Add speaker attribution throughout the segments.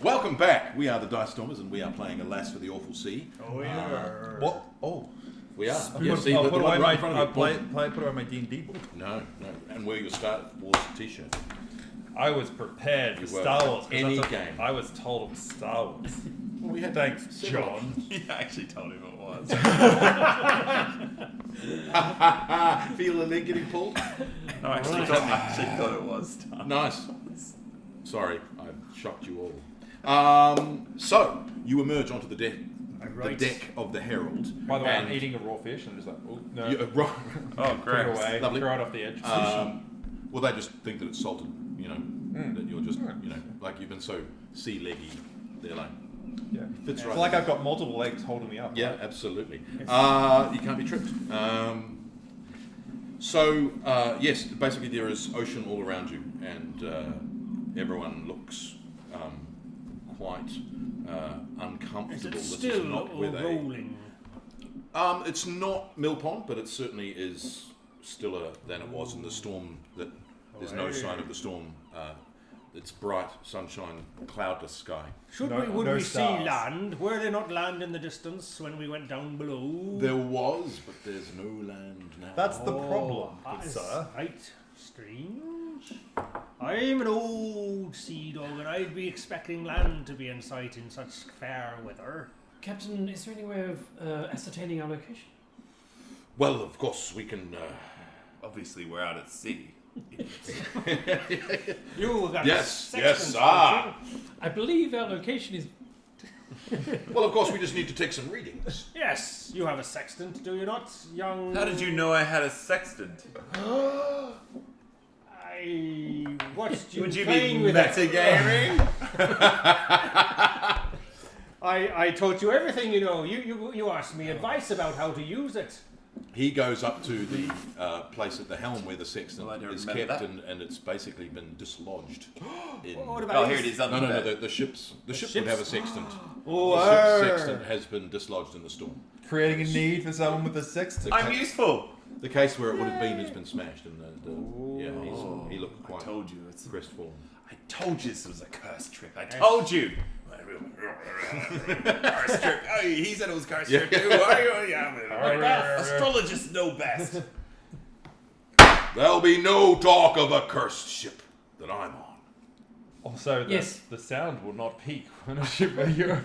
Speaker 1: Welcome back. We are the Dice Stormers, and we are playing Alas for the Awful Sea.
Speaker 2: Oh yeah.
Speaker 3: What? Oh.
Speaker 1: We are.
Speaker 3: I'll put away my D&D book.
Speaker 1: No. And wear your Star Wars t-shirt.
Speaker 3: I was prepared for
Speaker 1: You
Speaker 3: Star
Speaker 1: were.
Speaker 3: Wars.
Speaker 1: Any game.
Speaker 3: I was told it was Star Wars.
Speaker 1: Well, we had
Speaker 3: Thanks,
Speaker 1: several
Speaker 3: John.
Speaker 4: You actually told him it was.
Speaker 1: Feel the leg getting pulled?
Speaker 4: No, I actually thought it was Star Wars.
Speaker 1: Nice. Sorry, I shocked you all. So you emerge onto the deck. The deck of the Herald.
Speaker 3: By the way, I'm eating a raw fish and I'm just like, oh, no.
Speaker 4: Oh,
Speaker 3: Throw it
Speaker 4: great.
Speaker 3: away,
Speaker 1: Lovely.
Speaker 3: throw it off the edge.
Speaker 1: Well, they just think that it's salted, that you're just, like you've been so sea leggy. They're like,
Speaker 3: Yeah.
Speaker 1: fits
Speaker 3: It's
Speaker 1: right
Speaker 3: like
Speaker 1: in.
Speaker 3: I've got multiple legs holding me up.
Speaker 1: Yeah,
Speaker 3: right?
Speaker 1: absolutely. You can't be tricked. Yes, basically there is ocean all around you, and everyone looks quite uncomfortable.
Speaker 2: Is it
Speaker 1: This is
Speaker 2: still
Speaker 1: not where they.
Speaker 2: rolling?
Speaker 1: It's not mill pond, but it certainly is stiller than it was in the storm. That there's no sign of the storm. It's bright sunshine, cloudless sky.
Speaker 2: Would we see
Speaker 3: stars.
Speaker 2: land? Were there not land in the distance when we went down below?
Speaker 1: There was, but there's no land now.
Speaker 3: That's the problem,
Speaker 2: that
Speaker 3: good
Speaker 2: is
Speaker 3: sir.
Speaker 2: right. Strange. I'm an old sea dog, and I'd be expecting land to be in sight in such fair weather.
Speaker 5: Captain, is there any way of ascertaining our location?
Speaker 1: Well, of course we can.
Speaker 4: Obviously, we're out at sea.
Speaker 2: You got
Speaker 1: Yes,
Speaker 2: sextant,
Speaker 1: ah.
Speaker 2: don't you?
Speaker 5: I believe our location is...
Speaker 1: Well, of course we just need to take some readings.
Speaker 2: Yes, you have a sextant, do you not, young?
Speaker 4: How did you know I had a sextant?
Speaker 2: I watched you
Speaker 4: Would you
Speaker 2: playing
Speaker 4: be
Speaker 2: with it.
Speaker 4: metagaming?
Speaker 2: I taught you everything you know. You asked me advice about how to use it.
Speaker 1: He goes up to the place at the helm where the sextant
Speaker 4: Well, I don't
Speaker 1: is
Speaker 4: remember
Speaker 1: kept,
Speaker 4: that.
Speaker 1: and it's basically been dislodged. In...
Speaker 2: What about
Speaker 4: Oh, here it is.
Speaker 1: No,
Speaker 4: Under there.
Speaker 1: the ships would have a sextant.
Speaker 2: Oh,
Speaker 1: The ship's sextant has been dislodged in the storm.
Speaker 3: Creating a need for someone with a sextant.
Speaker 4: I'm useful.
Speaker 1: The case where it would have been has been smashed, and he looked
Speaker 4: I
Speaker 1: quite
Speaker 4: told you. It's.
Speaker 1: crestfallen.
Speaker 4: I told you this was a cursed trick. I told you. Cursed trick. Oh, he said it was cursed trick too. Astrologists know best.
Speaker 1: There'll be no talk of a cursed ship that I'm on.
Speaker 3: Also,
Speaker 5: Yes.
Speaker 3: the sound will not peak when a ship you're...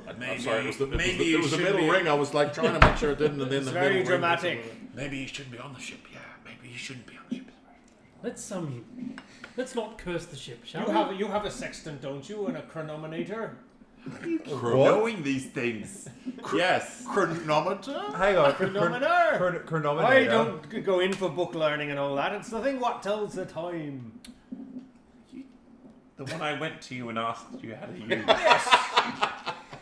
Speaker 1: I'm
Speaker 4: Maybe-
Speaker 1: sorry, it
Speaker 4: maybe
Speaker 1: was
Speaker 4: you
Speaker 1: a
Speaker 4: should
Speaker 1: metal
Speaker 4: be-
Speaker 1: ring. I was like trying to make sure it didn't, and then
Speaker 2: It's
Speaker 1: the
Speaker 2: very
Speaker 1: metal ring was-
Speaker 2: dramatic.
Speaker 4: Maybe you shouldn't be on the ship. Yeah, maybe you shouldn't be on the ship.
Speaker 5: Let's not curse the ship, shall
Speaker 2: You have a sextant, don't you, and a chronometer?
Speaker 4: Knowing these things. Yes.
Speaker 1: Chronometer?
Speaker 3: Hang on.
Speaker 2: Chronometer.
Speaker 3: Chronometer.
Speaker 2: I don't go in for book learning and all that. It's the thing what tells the time.
Speaker 4: The one I went to you and asked you how to use.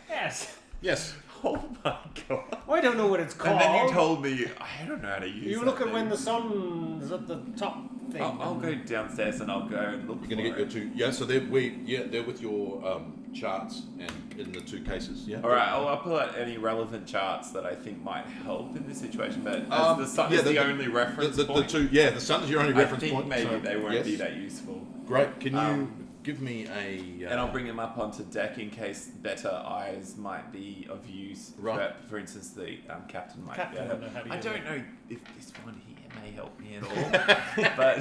Speaker 2: Yes.
Speaker 1: Yes.
Speaker 4: Oh my god.
Speaker 2: I don't know what it's called.
Speaker 4: And then you told me, I don't know how to use it.
Speaker 2: You look at when the sun's at the top thing.
Speaker 4: I'll go downstairs and I'll go and look.
Speaker 1: You're going to get your two. Yeah, so they're with your charts and in the two cases. Yeah.
Speaker 4: All right, I'll pull out any relevant charts that I think might help in this situation. But as the sun is the only reference point.
Speaker 1: The sun is your only reference
Speaker 4: I think
Speaker 1: point.
Speaker 4: maybe
Speaker 1: so,
Speaker 4: they won't
Speaker 1: yes.
Speaker 4: be that useful.
Speaker 1: Great. Can you give me a?
Speaker 4: And I'll bring them up onto deck in case better eyes might be of use.
Speaker 1: Right.
Speaker 4: But for instance, the captain might
Speaker 2: Captain
Speaker 4: be
Speaker 2: will
Speaker 4: able
Speaker 2: know how to
Speaker 4: I
Speaker 2: use
Speaker 4: don't
Speaker 2: it.
Speaker 4: know if this one here may help me at all. But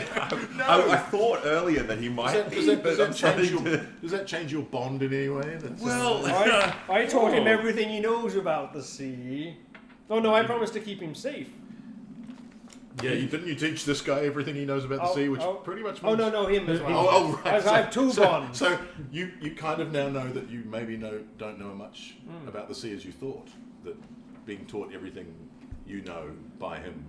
Speaker 4: I thought earlier that he might be.
Speaker 1: Does
Speaker 4: but I'm
Speaker 1: that change your bond in any way? That's,
Speaker 4: Well,
Speaker 2: I taught him everything he knows about the sea. Oh no, I promised to keep him safe.
Speaker 1: yeah. Didn't you teach this guy everything he knows about the sea, which pretty much?
Speaker 2: Oh
Speaker 1: Means,
Speaker 2: no, him as well.
Speaker 1: Oh, right.
Speaker 2: I have two bonds.
Speaker 1: So you kind of now know that you maybe don't know much about the sea as you thought. That being taught everything you know by him.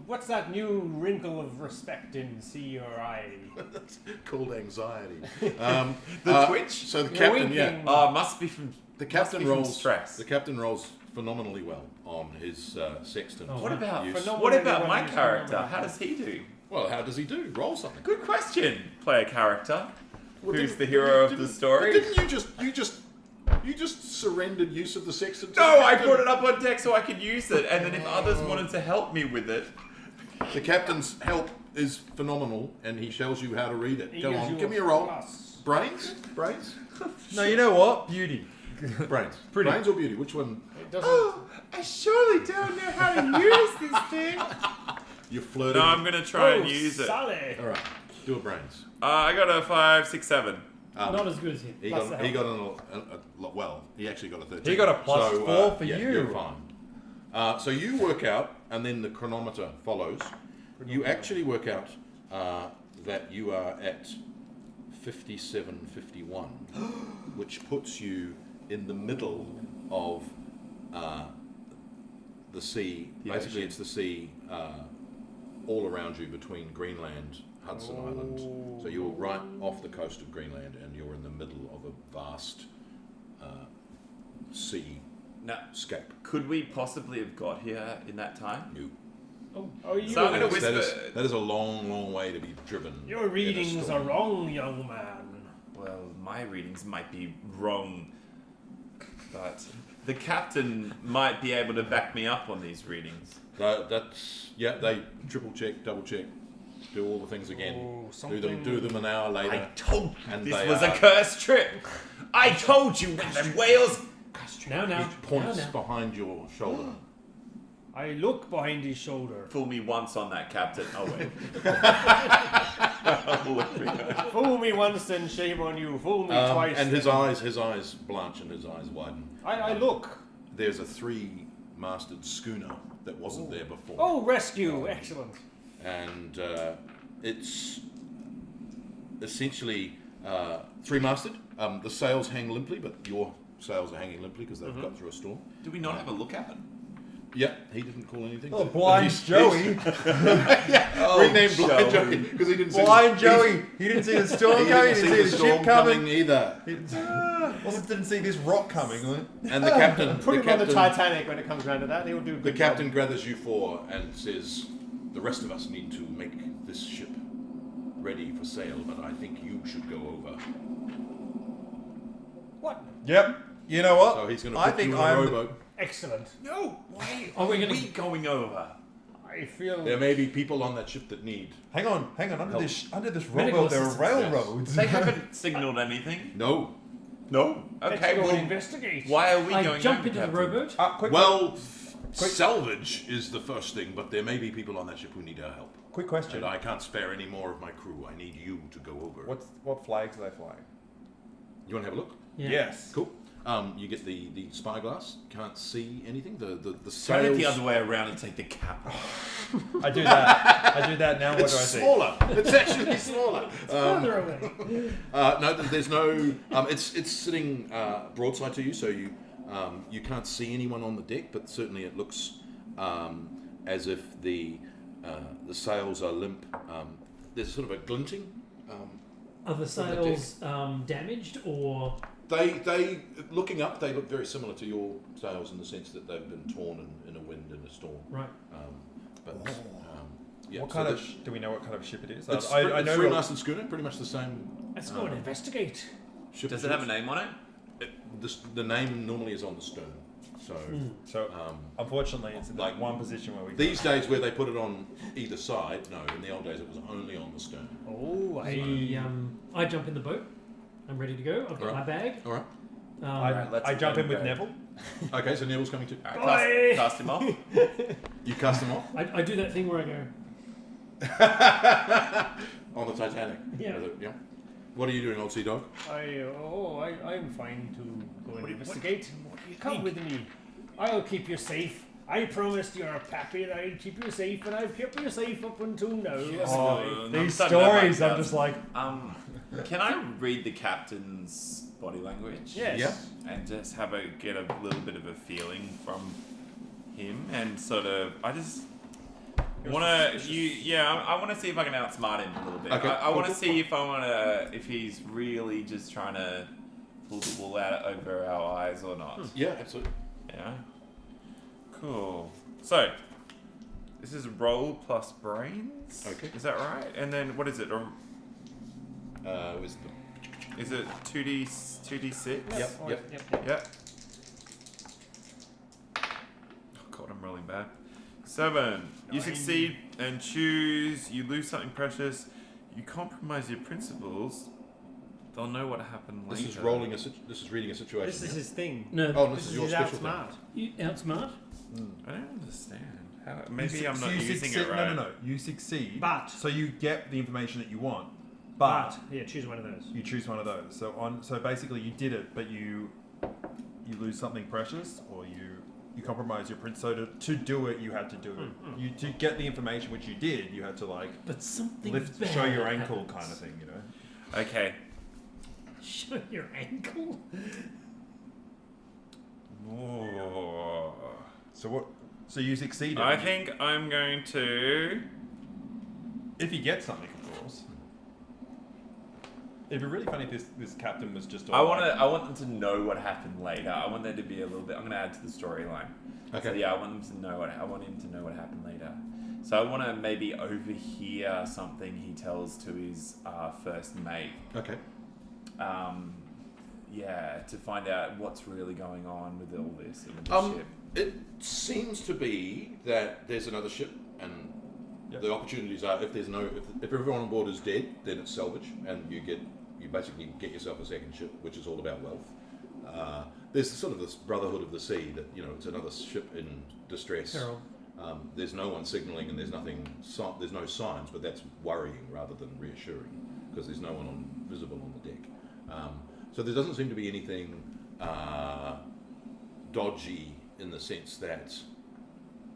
Speaker 2: What's that new wrinkle of respect in C or I?
Speaker 1: That's called anxiety.
Speaker 4: The twitch?
Speaker 1: So the
Speaker 2: You're
Speaker 1: captain,
Speaker 2: winking.
Speaker 4: must be from
Speaker 1: the captain
Speaker 4: be from
Speaker 1: rolls
Speaker 4: stress.
Speaker 1: The captain rolls phenomenally well on his sextant.
Speaker 4: What about
Speaker 1: use.
Speaker 4: what about
Speaker 2: Phenomenally
Speaker 4: my
Speaker 2: well
Speaker 4: character?
Speaker 2: used.
Speaker 4: How does he do?
Speaker 1: Well, how does he do? Roll something.
Speaker 4: Good question, player character.
Speaker 1: Well,
Speaker 4: Who's
Speaker 1: didn't-
Speaker 4: the hero of
Speaker 1: didn't-
Speaker 4: the story?
Speaker 1: but Didn't you just surrendered use of the sextant? to
Speaker 4: No,
Speaker 1: the
Speaker 4: I
Speaker 1: captain?
Speaker 4: brought it up on deck so I could use it, and then if others wanted to help me with it,
Speaker 1: The captain's help is phenomenal, and he shows you how to read it.
Speaker 2: He
Speaker 1: Go
Speaker 2: gives
Speaker 1: on,
Speaker 2: you
Speaker 1: give me a roll.
Speaker 2: plus.
Speaker 1: Brains? Brains?
Speaker 3: No, you know what? Beauty.
Speaker 1: Brains.
Speaker 3: Pretty.
Speaker 1: Brains or beauty? Which one?
Speaker 2: It doesn't.
Speaker 4: I surely don't know how to use this thing.
Speaker 1: You're flirting.
Speaker 4: No, I'm gonna try and
Speaker 2: Oh,
Speaker 4: use it.
Speaker 2: solid.
Speaker 1: All right, do a brains.
Speaker 4: I got a 5, 6, 7.
Speaker 5: Not as good as him.
Speaker 1: He
Speaker 5: Plus
Speaker 1: got
Speaker 5: the
Speaker 1: he
Speaker 5: help.
Speaker 1: got well. He actually got a 13.
Speaker 3: He got a plus
Speaker 1: So,
Speaker 3: 4 for
Speaker 1: yeah,
Speaker 3: you.
Speaker 1: You're fine. So you work out, and then the chronometer follows. You actually work out that you are at 57:51, which puts you in the middle of the sea.
Speaker 4: The
Speaker 1: Basically,
Speaker 4: ocean.
Speaker 1: it's the sea all around you between Greenland, Hudson Island. So you're right off the coast of Greenland, and you're in the middle of a vast sea
Speaker 4: Now,
Speaker 1: scape.
Speaker 4: could we possibly have got here in that time?
Speaker 1: You.
Speaker 2: Oh, you.
Speaker 4: So I'm gonna
Speaker 1: That is a long, long way to be driven.
Speaker 2: Your
Speaker 1: in a
Speaker 2: readings are
Speaker 1: storm.
Speaker 2: wrong, young man.
Speaker 4: Well, my readings might be wrong, but the captain might be able to back me up on these readings.
Speaker 1: They triple check, double check, do all the things again.
Speaker 2: Oh,
Speaker 1: Do them an hour later.
Speaker 4: I told you
Speaker 1: And
Speaker 4: this
Speaker 1: they
Speaker 4: was a
Speaker 1: are-
Speaker 4: cursed trip. I told you the whales.
Speaker 5: Now.
Speaker 1: He points
Speaker 5: now.
Speaker 1: behind your shoulder.
Speaker 2: I look behind his shoulder.
Speaker 4: Fool me once on that, captain. Oh wait.
Speaker 2: Fool me once, then shame on you. Fool me twice.
Speaker 1: And his
Speaker 2: then-
Speaker 1: eyes blanch and his eyes widen.
Speaker 2: I look.
Speaker 1: There's a 3-masted schooner that wasn't there before.
Speaker 2: Oh, rescue! Excellent.
Speaker 1: And it's essentially 3-masted. The sails hang limply, but your sails are hanging limply because they've got through a storm.
Speaker 4: Do we not have a lookout?
Speaker 1: Yeah, he didn't call anything.
Speaker 3: Oh, blind Joey.
Speaker 1: Renamed Blind Joey because he didn't see
Speaker 3: Blind Joey. He didn't see the storm
Speaker 1: He
Speaker 3: coming.
Speaker 1: didn't
Speaker 3: He
Speaker 1: see
Speaker 3: didn't
Speaker 1: the
Speaker 3: see the
Speaker 1: storm
Speaker 3: ship
Speaker 1: coming
Speaker 3: coming.
Speaker 1: either.
Speaker 3: Also didn't see this rock coming.
Speaker 1: And the captain,
Speaker 6: Put
Speaker 1: the
Speaker 6: him on the
Speaker 1: captain,
Speaker 6: Titanic when it comes around to that. He'll do a
Speaker 1: the
Speaker 6: good
Speaker 1: captain gathers you four and says, "The rest of us need to make this ship ready for sail, but I think you should go over."
Speaker 2: What?
Speaker 3: Yep. You know what?
Speaker 1: So he's going to
Speaker 3: I
Speaker 1: put
Speaker 3: think
Speaker 1: you in a
Speaker 3: I'm the-
Speaker 1: rowboat.
Speaker 2: Excellent.
Speaker 4: No. Why
Speaker 5: Are we gonna-
Speaker 4: going over?
Speaker 2: I feel.
Speaker 1: There may be people on that ship that need.
Speaker 3: Hang on. Under
Speaker 1: Help.
Speaker 3: this
Speaker 5: Medical
Speaker 3: rowboat, there are
Speaker 5: assistance,
Speaker 3: railroads.
Speaker 4: They haven't signaled anything.
Speaker 1: No.
Speaker 4: No.
Speaker 2: Let's
Speaker 4: Okay.
Speaker 2: go and
Speaker 4: Well,
Speaker 2: investigate.
Speaker 4: why are we
Speaker 5: I
Speaker 4: going
Speaker 5: jump
Speaker 4: over,
Speaker 5: into the
Speaker 4: Captain?
Speaker 5: rowboat.
Speaker 3: Quick,
Speaker 1: Well, salvage is the first thing, but there may be people on that ship who need our help.
Speaker 3: quick question.
Speaker 1: And I can't spare any more of my crew. I need you to go over.
Speaker 3: What flags are they flying?
Speaker 1: You want to have a look?
Speaker 5: Yeah.
Speaker 3: Yes.
Speaker 1: Cool. You get the spyglass. Can't see anything. The
Speaker 4: Turn it
Speaker 1: sails.
Speaker 4: the other way around and take the cap off.
Speaker 3: I do that now. What
Speaker 1: It's
Speaker 3: do I see?
Speaker 1: smaller. It's actually smaller.
Speaker 5: Further away.
Speaker 1: No, there's no. It's sitting broadside to you, so you can't see anyone on the deck. But certainly it looks as if the sails are limp. There's sort of a glinting.
Speaker 5: Are the sails damaged or?
Speaker 1: They looking up. They look very similar to your sails in the sense that they've been torn in a wind and a storm.
Speaker 5: Right.
Speaker 1: Yeah.
Speaker 3: What
Speaker 1: so
Speaker 3: kind
Speaker 1: that-
Speaker 3: of? Do we know what kind of ship it is?
Speaker 1: It's
Speaker 3: I know.
Speaker 1: 3-masted schooner, pretty much the same.
Speaker 2: Let's go and investigate.
Speaker 1: Ship
Speaker 4: Does
Speaker 1: as
Speaker 4: it have a
Speaker 1: yours.
Speaker 4: name on it?
Speaker 1: The name normally is on the stern. So
Speaker 3: So unfortunately, it's in
Speaker 1: like
Speaker 3: like one position where we.
Speaker 1: these days, where they put it on either side, no. In the old days, it was only on the stern.
Speaker 2: Oh,
Speaker 5: I jump in the boat. I'm ready to go. I've got
Speaker 1: Alright.
Speaker 5: my bag.
Speaker 1: All right.
Speaker 4: Alright, let's
Speaker 3: I jump
Speaker 4: let
Speaker 3: in
Speaker 4: him
Speaker 3: with
Speaker 4: go.
Speaker 3: Neville.
Speaker 1: Okay, so Neville's coming too.
Speaker 2: Boy!
Speaker 4: Cast him off.
Speaker 1: You cast them off
Speaker 5: I do that thing where I go.
Speaker 1: on the Titanic.
Speaker 5: Yeah.
Speaker 1: Yeah. What are you doing, old sea dog?
Speaker 2: I'm fine to go and investigate. Come with me. I'll keep you safe. I promised your pappy that I'd keep you safe, and I've kept you safe up until now.
Speaker 3: Oh,
Speaker 4: I'm
Speaker 3: these
Speaker 4: starting to have
Speaker 3: stories, I'm
Speaker 4: nightmares.
Speaker 3: just like,
Speaker 4: Can I read the captain's body language?
Speaker 2: Yes.
Speaker 1: Yeah.
Speaker 4: And just get a little bit of a feeling from him, and sort of, I just want to, I want to see if I can outsmart him a little bit.
Speaker 1: Okay,
Speaker 4: I want to
Speaker 1: cool,
Speaker 4: see if he's really just trying to pull the wool out over our eyes or not.
Speaker 1: Yeah, absolutely.
Speaker 4: Yeah. Cool. So, this is roll plus brains.
Speaker 1: Okay.
Speaker 4: Is that right? And then what is it?
Speaker 1: Was the
Speaker 4: Is it 2d6?
Speaker 1: Yep.
Speaker 4: Yep. Oh god, I'm rolling bad. 7. You succeed and choose. You lose something precious. You compromise your principles. They'll know what happened later.
Speaker 1: This is reading a situation.
Speaker 6: This is his thing.
Speaker 5: No,
Speaker 1: Oh, this is your
Speaker 6: He's
Speaker 1: special thing.
Speaker 6: outsmart.
Speaker 5: you outsmart.
Speaker 4: I don't understand. How, maybe
Speaker 3: You
Speaker 4: I'm not
Speaker 3: you
Speaker 4: using
Speaker 3: succeed,
Speaker 4: it right.
Speaker 3: No. You succeed.
Speaker 6: But-
Speaker 3: So you get the information that you want. But
Speaker 6: Yeah, choose one of those.
Speaker 3: you choose one of those. So basically you did it, but you lose something precious, or you compromise your print. So to do it, you had to do it. You to get the information, which you did, you had to like
Speaker 5: But something
Speaker 3: lift, show your
Speaker 5: bad
Speaker 3: ankle
Speaker 5: happens.
Speaker 3: kind of thing, you know.
Speaker 4: Okay.
Speaker 5: Show your ankle.
Speaker 4: Oh.
Speaker 3: So what? So you succeeded.
Speaker 4: I think I'm going to.
Speaker 3: if you get something, of course. It'd be really funny if this captain was just.
Speaker 4: I want them to know what happened later. I want there to be a little bit. I'm going to add to the storyline.
Speaker 1: Okay.
Speaker 4: So yeah, I want them to know I want him to know what happened later. So I want to maybe overhear something he tells to his first mate.
Speaker 1: Okay.
Speaker 4: Yeah, to find out what's really going on with all this and with the ship.
Speaker 1: It seems to be that there's another ship, and
Speaker 3: Yep.
Speaker 1: the opportunities are if everyone on board is dead, then it's salvage, and you basically get yourself a second ship, which is all about wealth. There's sort of this brotherhood of the sea that it's another ship in distress.
Speaker 5: Peril.
Speaker 1: There's no one signalling, and there's no signs, but that's worrying rather than reassuring because there's no one visible on the deck. So there doesn't seem to be anything dodgy in the sense that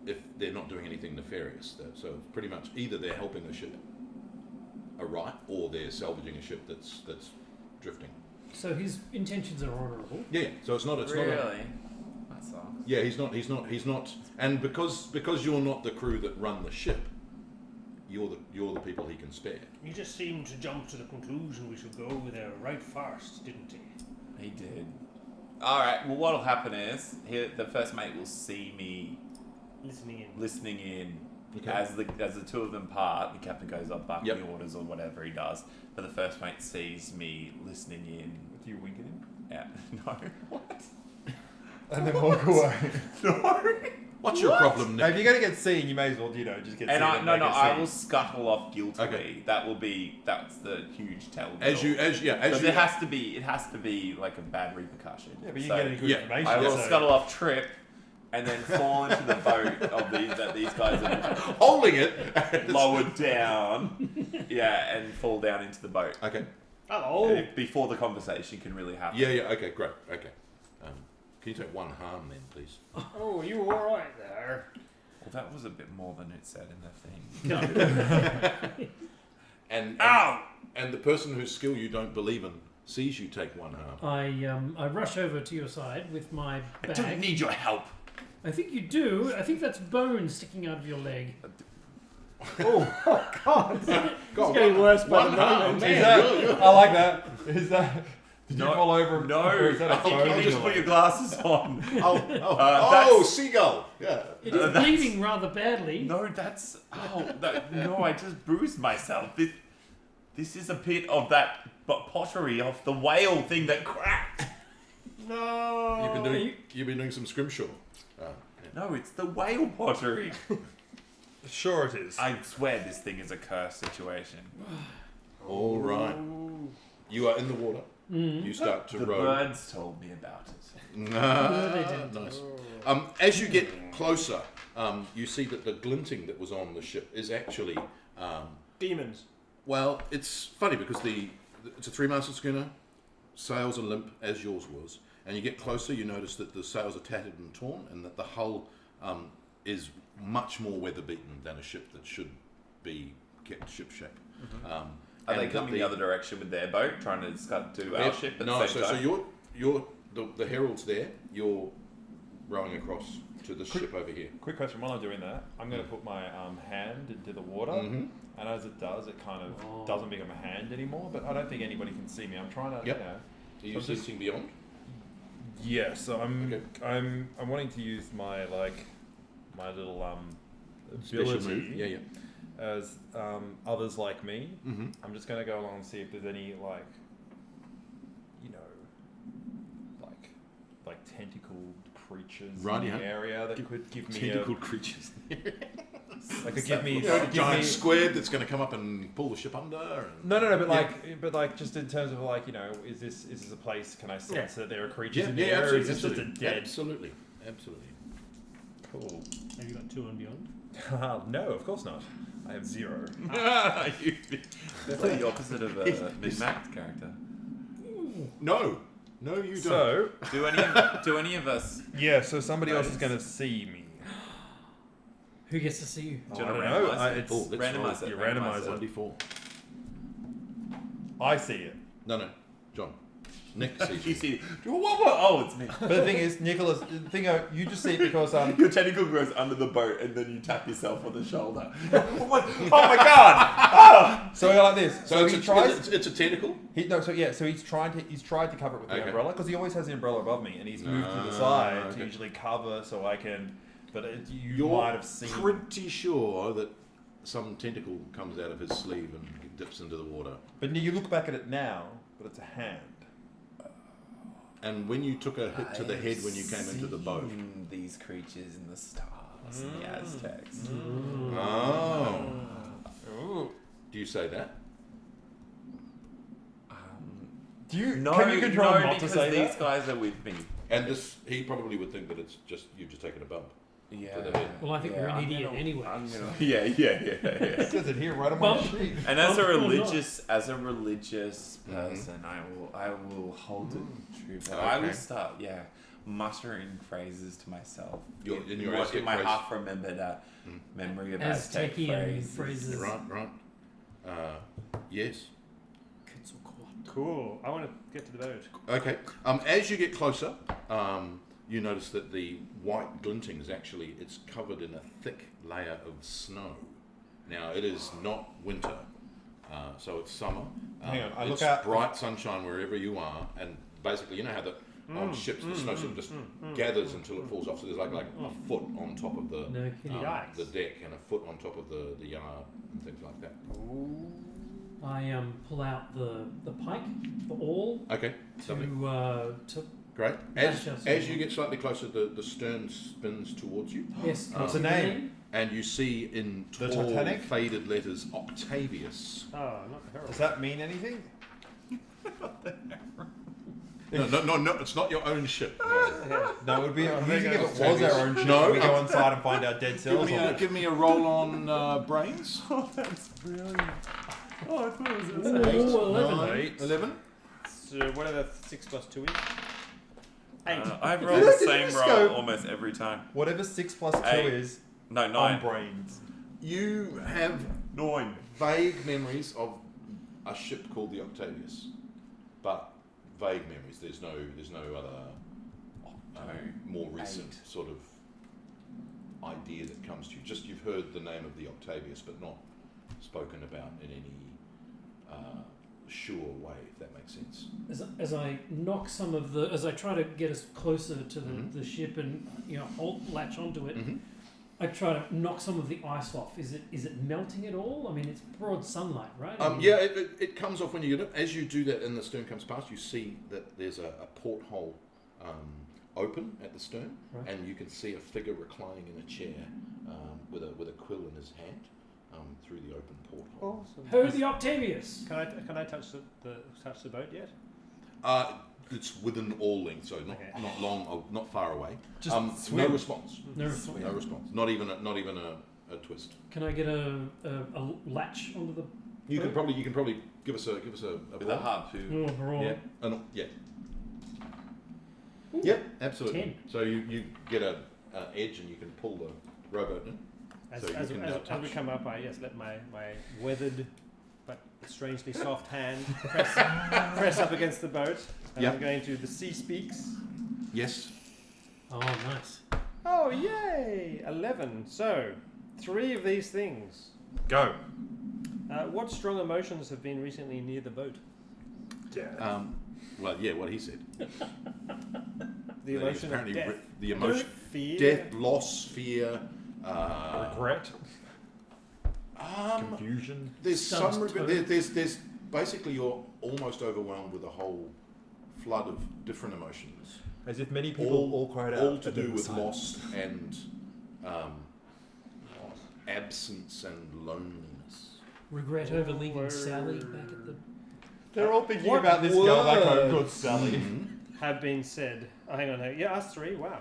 Speaker 1: if they're not doing anything nefarious. So pretty much either they're helping the ship aright or they're salvaging a ship that's drifting.
Speaker 5: So his intentions are honourable.
Speaker 1: Yeah. So it's not.
Speaker 4: Really? That sucks.
Speaker 1: Yeah, he's not. And because you're not the crew that run the ship, you're the people he can spare.
Speaker 2: He just seemed to jump to the conclusion we should go there right first, didn't he?
Speaker 4: He did. Alright, well what'll happen is the first mate will see me listening in
Speaker 1: Okay.
Speaker 4: as the two of them part. The captain goes up barking
Speaker 1: Yep.
Speaker 4: orders or whatever he does, but the first mate sees me listening in.
Speaker 3: Do you wink at him?
Speaker 4: Yeah. No. What?
Speaker 3: And then walk away.
Speaker 4: No.
Speaker 1: What's your problem,
Speaker 3: Now,
Speaker 1: Nick?
Speaker 3: if you're gonna get seen, you may as well, just get
Speaker 4: And
Speaker 3: seen.
Speaker 4: I will scuttle off guiltily.
Speaker 1: Okay.
Speaker 4: That's the huge tell.
Speaker 1: As you
Speaker 4: Because it has to be like a bad repercussion.
Speaker 3: Yeah, but you
Speaker 4: So
Speaker 3: get any good
Speaker 1: yeah,
Speaker 3: information.
Speaker 4: I will
Speaker 3: so-
Speaker 4: scuttle off, trip, and then fall into the boat that these guys are
Speaker 1: holding it.
Speaker 4: lowered down. Yeah, and fall down into the boat.
Speaker 1: Okay.
Speaker 2: Hello.
Speaker 4: Before the conversation can really happen.
Speaker 1: Yeah. Okay. Great. Okay. Can you take one harm then, please?
Speaker 2: Oh, you all right there?
Speaker 4: Well, that was a bit more than it said in the thing.
Speaker 1: And the person whose skill you don't believe in sees you take one harm.
Speaker 5: I rush over to your side with my bag.
Speaker 4: I don't need your help.
Speaker 5: I think you do. I think that's bone sticking out of your leg.
Speaker 1: God,
Speaker 6: It's getting worse by the
Speaker 1: one harm,
Speaker 6: moment.
Speaker 1: man.
Speaker 3: Is that, I like that. Is that? Did you fall over?
Speaker 4: No,
Speaker 3: or is that a
Speaker 4: I think
Speaker 3: phone
Speaker 4: you need to
Speaker 3: or-
Speaker 4: put your glasses on.
Speaker 1: Oh, seagull. Yeah.
Speaker 5: It is
Speaker 4: that's-
Speaker 5: bleeding rather badly.
Speaker 4: No, I just bruised myself. This is a bit of that pottery off the whale thing that cracked.
Speaker 2: No.
Speaker 1: You've been doing some scrimshaw.
Speaker 4: No, it's the whale pottery.
Speaker 3: Sure, it is.
Speaker 4: I swear this thing is a cursed situation.
Speaker 1: All right. You are in the water. You start to
Speaker 4: The
Speaker 1: row.
Speaker 4: birds told me about it.
Speaker 5: No, they didn't.
Speaker 1: Nice. As you get closer, you see that the glinting that was on the ship is actually,
Speaker 6: Demons.
Speaker 1: well, it's funny because it's a three-masted schooner, sails are limp as yours was, and you get closer, you notice that the sails are tattered and torn, and that the hull is much more weather-beaten than a ship that should be kept ship-shape.
Speaker 4: Are they
Speaker 1: And
Speaker 4: coming the other direction with their boat, trying to scud to our ship at
Speaker 1: no,
Speaker 4: the same
Speaker 1: so
Speaker 4: time?
Speaker 1: you're the herald's there. You're rowing across to the ship over here.
Speaker 3: Quick question. While I'm doing that, I'm going to put my hand into the water,
Speaker 1: Mhm.
Speaker 3: and as it does, it kind of doesn't become a hand anymore. But I don't think anybody can see me. I'm trying to,
Speaker 1: Yep.
Speaker 3: you
Speaker 1: Are you
Speaker 3: So just-
Speaker 1: sensing beyond?
Speaker 3: Yeah. So
Speaker 1: Okay.
Speaker 3: I'm wanting to use my my little
Speaker 1: Special
Speaker 3: ability
Speaker 1: move. Yeah.
Speaker 3: as others like me.
Speaker 1: Mm-hmm.
Speaker 3: I'm just going to go along and see if there's any like tentacled creatures
Speaker 1: Righty
Speaker 3: in
Speaker 1: ho.
Speaker 3: the area that could give me
Speaker 1: Tentacled creatures.
Speaker 3: That could give me.
Speaker 1: You know, a
Speaker 3: give
Speaker 1: giant
Speaker 3: me-
Speaker 1: squid that's going to come up and pull the ship under. And
Speaker 3: No, but
Speaker 1: Yeah.
Speaker 3: like, just in terms of like, you know, is this a place? Can I sense that there are creatures in the
Speaker 1: yeah,
Speaker 3: area? Or is
Speaker 1: absolutely,
Speaker 3: this just a dead?
Speaker 1: Absolutely.
Speaker 3: Cool.
Speaker 6: Have you got 2 and beyond?
Speaker 3: No, of course not. I have 0.
Speaker 4: That's like the opposite of a Mid-Max character.
Speaker 1: No, you don't.
Speaker 3: So
Speaker 4: Do any of us?
Speaker 3: yeah, so somebody else is
Speaker 4: Nice.
Speaker 3: going to see me.
Speaker 5: Who gets to see you?
Speaker 3: Oh,
Speaker 4: Do you
Speaker 3: I
Speaker 4: wanna
Speaker 3: don't know.
Speaker 4: randomize it?
Speaker 3: It's
Speaker 1: Oh, let's roll.
Speaker 4: Randomize it.
Speaker 3: You randomize it.
Speaker 1: 1d4.
Speaker 3: I see it.
Speaker 1: No, John. Nick sees
Speaker 4: You
Speaker 1: you.
Speaker 4: see? What? Oh, it's me.
Speaker 3: But the thing is, Nicholas, you just see it because
Speaker 4: Your tentacle goes under the boat, and then you tap yourself on the shoulder. What? Oh my god!
Speaker 3: so you're like this.
Speaker 1: So
Speaker 3: he tries.
Speaker 1: it's a tentacle.
Speaker 3: So he's tried to cover it with the
Speaker 1: Okay.
Speaker 3: umbrella because he always has the umbrella above me, and he's moved to the side to usually cover so I can. But you
Speaker 1: You're
Speaker 3: might have seen.
Speaker 1: pretty sure that some tentacle comes out of his sleeve and dips into the water.
Speaker 3: But you look back at it now, but it's a hand.
Speaker 1: And when you took a hit to the head when you came into the boat.
Speaker 4: These creatures in the stars and the Aztecs.
Speaker 1: Oh.
Speaker 3: Ooh.
Speaker 1: Do you say that?
Speaker 3: Do you?
Speaker 4: No,
Speaker 3: Can you control
Speaker 4: no,
Speaker 3: not to
Speaker 4: because
Speaker 3: say
Speaker 4: these
Speaker 3: that?
Speaker 4: guys are with me.
Speaker 1: And he probably would think that it's just you've just taken a bump.
Speaker 4: Yeah.
Speaker 1: To the head.
Speaker 5: Well, I think we're an idiot anyway.
Speaker 4: Yeah.
Speaker 3: It says it here right on my
Speaker 5: Bump.
Speaker 3: sheet.
Speaker 4: And as a
Speaker 5: Bump or not.
Speaker 4: religious person, I will hold it true. But I will
Speaker 1: Okay.
Speaker 4: start, muttering phrases to myself.
Speaker 1: In your
Speaker 4: in
Speaker 1: Aztec
Speaker 4: my
Speaker 1: phrase.
Speaker 4: half remembered memory of Aztec
Speaker 5: Aztecian
Speaker 4: phrases.
Speaker 5: phrases.
Speaker 1: Right. Yes.
Speaker 6: Cool. I want to get to the boat.
Speaker 1: Okay. As you get closer, you notice that the white glinting is actually it's covered in a thick layer of snow. Now it is not winter, so it's summer.
Speaker 3: Hang on, I
Speaker 1: it's
Speaker 3: look out-
Speaker 1: bright sunshine wherever you are, and basically you know how on ships the snow sort of just gathers until it falls off. So there's like a foot on top of the
Speaker 5: No kidding.
Speaker 6: Yikes.
Speaker 1: the deck and a foot on top of the yard and things like that.
Speaker 5: I pull out the pike, the awl,
Speaker 1: Okay. Lovely.
Speaker 5: to
Speaker 1: Great.
Speaker 5: Match us.
Speaker 1: As you get slightly closer, the stern spins towards you,
Speaker 5: yes.
Speaker 3: What's
Speaker 5: can
Speaker 3: the
Speaker 5: I see
Speaker 3: name?
Speaker 1: and you see in
Speaker 3: The
Speaker 1: tall,
Speaker 3: Titanic?
Speaker 1: faded letters, Octavius.
Speaker 6: Oh, not the herald.
Speaker 3: Does that mean anything?
Speaker 1: No, it's not your own ship. No.
Speaker 3: No, it would be amusing if it was
Speaker 1: Octavius.
Speaker 3: our own ship.
Speaker 1: No,
Speaker 3: and we go inside and find our dead cells.
Speaker 1: Give me a roll on brains.
Speaker 4: Oh, that's brilliant. Oh, I thought it was
Speaker 5: Ooh, 11.
Speaker 1: 9, 11.
Speaker 6: So whatever 6 plus 2 is. 8.
Speaker 4: I've rolled the
Speaker 3: Let's
Speaker 4: same
Speaker 3: just
Speaker 4: roll
Speaker 3: go-
Speaker 4: almost every time.
Speaker 3: Whatever 6 plus 2
Speaker 4: Eight.
Speaker 3: is
Speaker 4: No,
Speaker 3: on
Speaker 4: 9.
Speaker 3: brains.
Speaker 1: You have
Speaker 4: 9.
Speaker 1: vague memories of a ship called the Octavius, but vague memories. There's no other more recent sort of idea that comes to you. Just you've heard the name of the Octavius, but not spoken about in any sure way, if that makes sense.
Speaker 5: As I knock some of the, as I try to get us closer to
Speaker 1: Mhm.
Speaker 5: the ship and latch onto it,
Speaker 1: Mm-hmm.
Speaker 5: I try to knock some of the ice off. Is it melting at all? I mean, it's broad sunlight, right?
Speaker 1: Yeah, it comes off when you get it. As you do that and the stern comes past, you see that there's a porthole open at the stern,
Speaker 5: Right.
Speaker 1: and you can see a figure reclining in a chair with a quill in his hand through the open porthole.
Speaker 6: Awesome.
Speaker 5: Who the Octavius?
Speaker 6: Can I touch the boat yet?
Speaker 1: It's within all length, so not long, or not far away.
Speaker 3: Just
Speaker 1: no
Speaker 3: swim.
Speaker 1: response.
Speaker 5: No.
Speaker 1: No response. Not even a twist.
Speaker 5: Can I get a latch onto the?
Speaker 1: You can probably give us a
Speaker 4: With a
Speaker 1: roll.
Speaker 4: harpoon.
Speaker 5: Oh, roll.
Speaker 3: Yeah.
Speaker 1: Yeah.
Speaker 5: Ooh,
Speaker 1: Yep, absolutely.
Speaker 5: 10.
Speaker 1: So you get an edge and you can pull the rowboat in.
Speaker 6: As,
Speaker 1: So you
Speaker 6: as,
Speaker 1: can
Speaker 6: as,
Speaker 1: now
Speaker 6: as we
Speaker 1: touch.
Speaker 6: come up, I let my weathered but strangely soft hand press up against the boat. And
Speaker 1: Yep.
Speaker 6: I'm going to the sea speaks.
Speaker 1: Yes.
Speaker 5: Oh, nice.
Speaker 6: Oh, yay! 11. So, 3 of these things.
Speaker 3: Go.
Speaker 6: What strong emotions have been recently near the boat?
Speaker 1: Well, yeah, what he said.
Speaker 6: The
Speaker 1: That
Speaker 6: emotion of
Speaker 1: apparently
Speaker 6: death.
Speaker 1: the emotion,
Speaker 6: Fear.
Speaker 1: death, loss, fear.
Speaker 3: Regret. Confusion.
Speaker 1: There's
Speaker 5: Stubbed
Speaker 1: some regret.
Speaker 5: toe.
Speaker 1: There's basically you're almost overwhelmed with a whole flood of different emotions.
Speaker 3: As if many people all cried out.
Speaker 1: All to
Speaker 3: at the
Speaker 1: do with
Speaker 3: silence.
Speaker 1: loss and absence and loneliness.
Speaker 5: Regret over leaving Sally back at the.
Speaker 3: They're all thinking
Speaker 6: What
Speaker 3: about this girl back home
Speaker 6: words?
Speaker 3: called Sally.
Speaker 6: Have been said. Oh, hang on. Yeah, us three. Wow.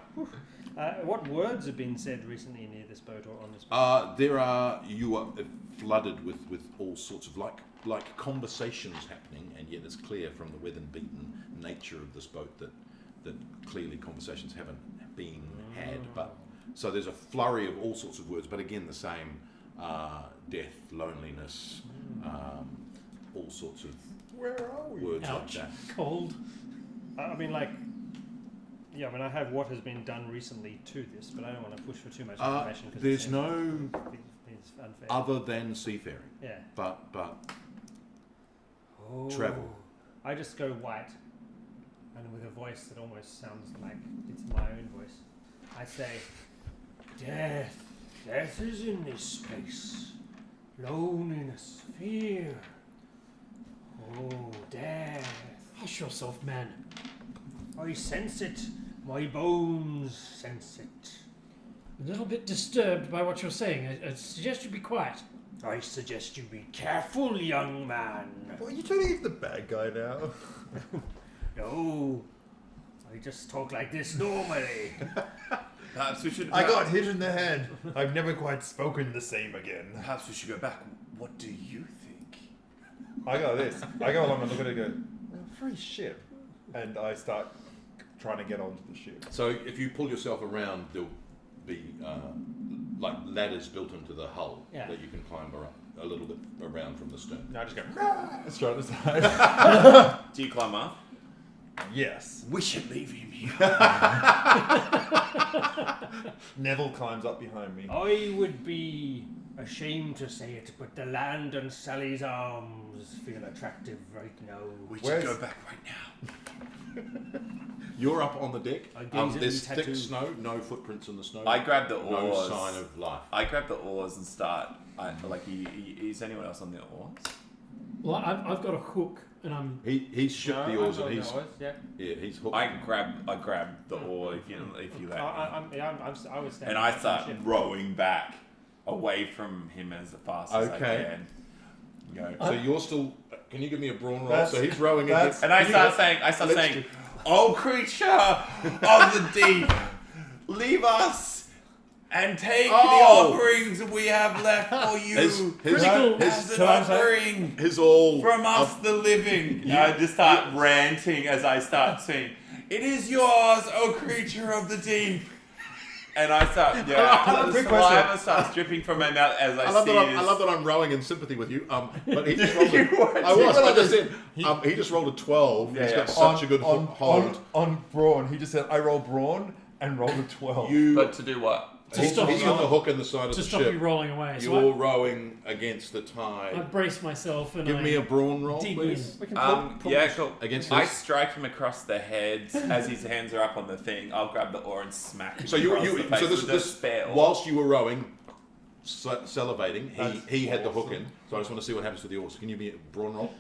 Speaker 6: What words have been said recently near this boat or on this boat?
Speaker 1: You are flooded with all sorts of like conversations happening, and yet it's clear from the weather beaten nature of this boat that clearly conversations haven't been had. But so there's a flurry of all sorts of words, but again the same death, loneliness, all sorts of
Speaker 3: Where are we?
Speaker 1: words
Speaker 5: Ouch.
Speaker 1: like that.
Speaker 5: Cold.
Speaker 6: I mean, like, yeah. I mean, I have what has been done recently to this, but I don't want to push for too much information because
Speaker 1: There's no
Speaker 6: it's unfair.
Speaker 1: other than seafaring,
Speaker 6: Yeah.
Speaker 1: but
Speaker 6: Oh.
Speaker 1: travel.
Speaker 6: I just go white, and with a voice that almost sounds like it's my own voice, I say, "Death, death is in this space. Loneliness, fear. Oh, death.
Speaker 5: Hush yourself, man.
Speaker 6: I sense it. My bones sense it.
Speaker 5: A little bit disturbed by what you're saying. I suggest you be quiet.
Speaker 6: I suggest you be careful, young man.
Speaker 3: Well, you're turning into the bad guy now.
Speaker 6: No, I just talk like this normally.
Speaker 4: Perhaps we should.
Speaker 3: I got hit in the head. I've never quite spoken the same again.
Speaker 4: Perhaps we should go back. What do you think?
Speaker 3: I got this. I go along and look at it and go, free ship. And I start trying to get onto the ship.
Speaker 1: So if you pull yourself around, there'll be like ladders built into the hull
Speaker 6: Yeah.
Speaker 1: that you can climb a little bit around from the stern.
Speaker 3: And I just go, straight at the side.
Speaker 4: Do you climb up?
Speaker 3: Yes.
Speaker 4: We should leave him here.
Speaker 3: Neville climbs up behind me.
Speaker 6: I would be ashamed to say it, but the land on Sally's arms feel attractive right now.
Speaker 4: We
Speaker 3: Where's-
Speaker 4: should go back right now.
Speaker 1: You're up on the deck.
Speaker 6: I gaze at
Speaker 1: There's
Speaker 6: the
Speaker 1: thick
Speaker 6: tattoo.
Speaker 1: snow, no footprints in the snow.
Speaker 4: I grab the
Speaker 1: no
Speaker 4: oars.
Speaker 1: sign of life.
Speaker 4: I grab the oars and start. Is anyone else on the oars?
Speaker 5: Well, I've got a hook, and I'm.
Speaker 1: He's shipped the oars and he's
Speaker 6: Yeah.
Speaker 1: he's hooked.
Speaker 4: I grab the oar if you let me.
Speaker 6: I was standing
Speaker 4: And I
Speaker 6: on the
Speaker 4: start
Speaker 6: ship.
Speaker 4: rowing back away from him as fast as I
Speaker 1: Okay.
Speaker 4: can. Go.
Speaker 1: So you're still. Can you give me a brawn roll?
Speaker 3: That's-
Speaker 1: So he's rowing
Speaker 3: that's-
Speaker 1: against.
Speaker 4: And I
Speaker 1: can
Speaker 4: start
Speaker 1: you-
Speaker 4: saying, "Oh creature of the deep, leave us and take
Speaker 1: Oh.
Speaker 4: the offerings we have left for you
Speaker 5: Critical.
Speaker 4: as an
Speaker 3: Can I say-
Speaker 4: offering
Speaker 1: His all
Speaker 4: from us, the living." And I just start ranting as I start saying, "It is yours, O creature of the deep." And I start,
Speaker 3: Quick
Speaker 4: the
Speaker 3: question.
Speaker 4: saliva starts dripping from my mouth as
Speaker 1: I love
Speaker 4: see
Speaker 1: that.
Speaker 4: this.
Speaker 1: I love that I'm rowing in sympathy with you. But he just rolled.
Speaker 4: You weren't.
Speaker 1: I was.
Speaker 3: You
Speaker 1: Like I
Speaker 3: realised
Speaker 1: said, he just rolled a 12.
Speaker 4: Yeah,
Speaker 1: He's
Speaker 4: yeah.
Speaker 1: got such a good hold.
Speaker 3: On Brawn. He just said, I roll Brawn and rolled a 12.
Speaker 4: But to do what?
Speaker 5: To
Speaker 1: He's,
Speaker 5: stop
Speaker 1: he's
Speaker 5: you
Speaker 1: got the
Speaker 5: rolling.
Speaker 1: hook in the side of
Speaker 5: To
Speaker 1: the
Speaker 5: stop
Speaker 1: ship.
Speaker 5: you rolling away. So
Speaker 1: You're rowing against the
Speaker 5: I
Speaker 1: tide.
Speaker 5: brace myself and
Speaker 1: Give
Speaker 5: I
Speaker 1: me a brawn roll,
Speaker 5: dig
Speaker 1: please.
Speaker 5: in.
Speaker 6: We can
Speaker 4: Yeah, cool.
Speaker 1: Against
Speaker 4: I
Speaker 1: this.
Speaker 4: strike him across the head as his hands are up on the thing. I'll grab the oar and smack him
Speaker 1: So you,
Speaker 4: across
Speaker 1: you
Speaker 4: the face
Speaker 1: so this
Speaker 4: with the
Speaker 1: this
Speaker 4: spare oar.
Speaker 1: whilst you were rowing, salivating,
Speaker 3: That's
Speaker 1: he had the hook
Speaker 3: awesome.
Speaker 1: in. So I just want to see what happens to the oars. Can you be a brawn roll?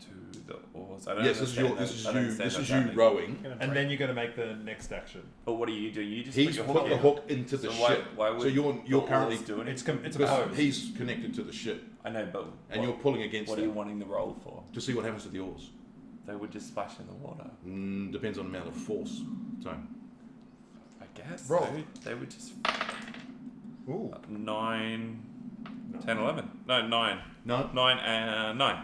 Speaker 4: To the oars. I don't
Speaker 1: Yes, this is
Speaker 4: understand
Speaker 1: this is
Speaker 4: that. I don't
Speaker 1: you.
Speaker 4: understand
Speaker 1: This
Speaker 4: what's
Speaker 1: is you
Speaker 4: happening.
Speaker 1: rowing.
Speaker 3: And then you're going to make the next action.
Speaker 4: But what do? You just
Speaker 1: He's
Speaker 4: put your
Speaker 1: put the
Speaker 4: in.
Speaker 1: hook into the
Speaker 4: So why-
Speaker 1: ship.
Speaker 4: why
Speaker 1: So
Speaker 4: would
Speaker 1: you're
Speaker 4: the
Speaker 1: currently
Speaker 4: oars doing it?
Speaker 3: It's a
Speaker 1: because
Speaker 3: pose.
Speaker 1: he's connected to the ship,
Speaker 4: I know, but
Speaker 1: and
Speaker 4: what,
Speaker 1: you're pulling against
Speaker 4: what are you
Speaker 1: it
Speaker 4: wanting the roll for?
Speaker 1: to see what happens to the oars.
Speaker 4: They would just splash in the water.
Speaker 1: Depends on the amount of force. So
Speaker 4: I guess.
Speaker 3: Roll.
Speaker 4: They would just
Speaker 3: Ooh.
Speaker 4: 9, 10, 11. No, 9.
Speaker 1: no.
Speaker 4: 9 and 9.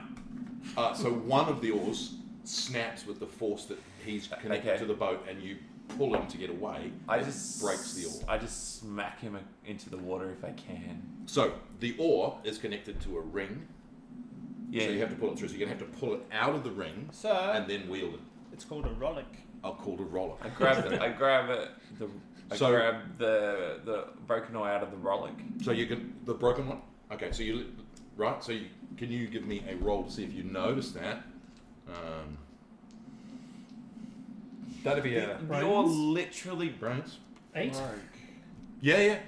Speaker 1: So one of the oars snaps with the force that he's connected
Speaker 4: Okay.
Speaker 1: to the boat, and you pull him to get away.
Speaker 4: I
Speaker 1: and
Speaker 4: just
Speaker 1: breaks the oar.
Speaker 4: I just smack him into the water if I can.
Speaker 1: So the oar is connected to a ring.
Speaker 4: Yeah.
Speaker 1: So you have to pull it through. So you're gonna have to pull it out of the ring
Speaker 6: So
Speaker 1: and then wield it.
Speaker 6: it's called a rollick.
Speaker 1: I'll call it a roller.
Speaker 4: I grab it. I grab it. I
Speaker 1: So-
Speaker 4: grab the broken oar out of the rollick.
Speaker 1: So you can the broken one. Okay. So you right. So can you give me a roll to see if you notice that?
Speaker 3: That'd be a...
Speaker 4: The oar literally
Speaker 1: Brains.
Speaker 5: 8.
Speaker 4: broke.
Speaker 1: Yeah.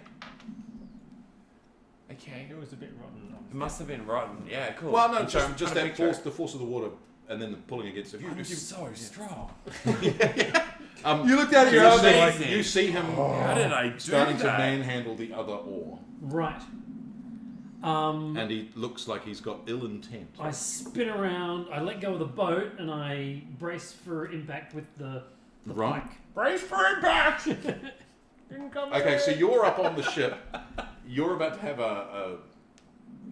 Speaker 4: Okay.
Speaker 6: It was a bit rotten.
Speaker 4: It must have been rotten. Yeah, cool.
Speaker 1: Well, no,
Speaker 4: I'm trying
Speaker 1: just
Speaker 4: to
Speaker 1: that
Speaker 4: picture
Speaker 1: force,
Speaker 4: it.
Speaker 1: the force of the water, and then the pulling against. If you
Speaker 4: So strong.
Speaker 3: You looked out of your
Speaker 1: you
Speaker 3: eyes
Speaker 1: see,
Speaker 3: and like,
Speaker 1: you see him
Speaker 4: How did I do
Speaker 1: starting to
Speaker 4: that?
Speaker 1: manhandle the other oar,
Speaker 5: Right.
Speaker 1: and he looks like he's got ill intent.
Speaker 5: I spin around, I let go of the boat, and I brace for impact with the
Speaker 1: Right.
Speaker 5: pike.
Speaker 4: Brace for impact!
Speaker 1: Okay, so you're up on the ship. You're about to have a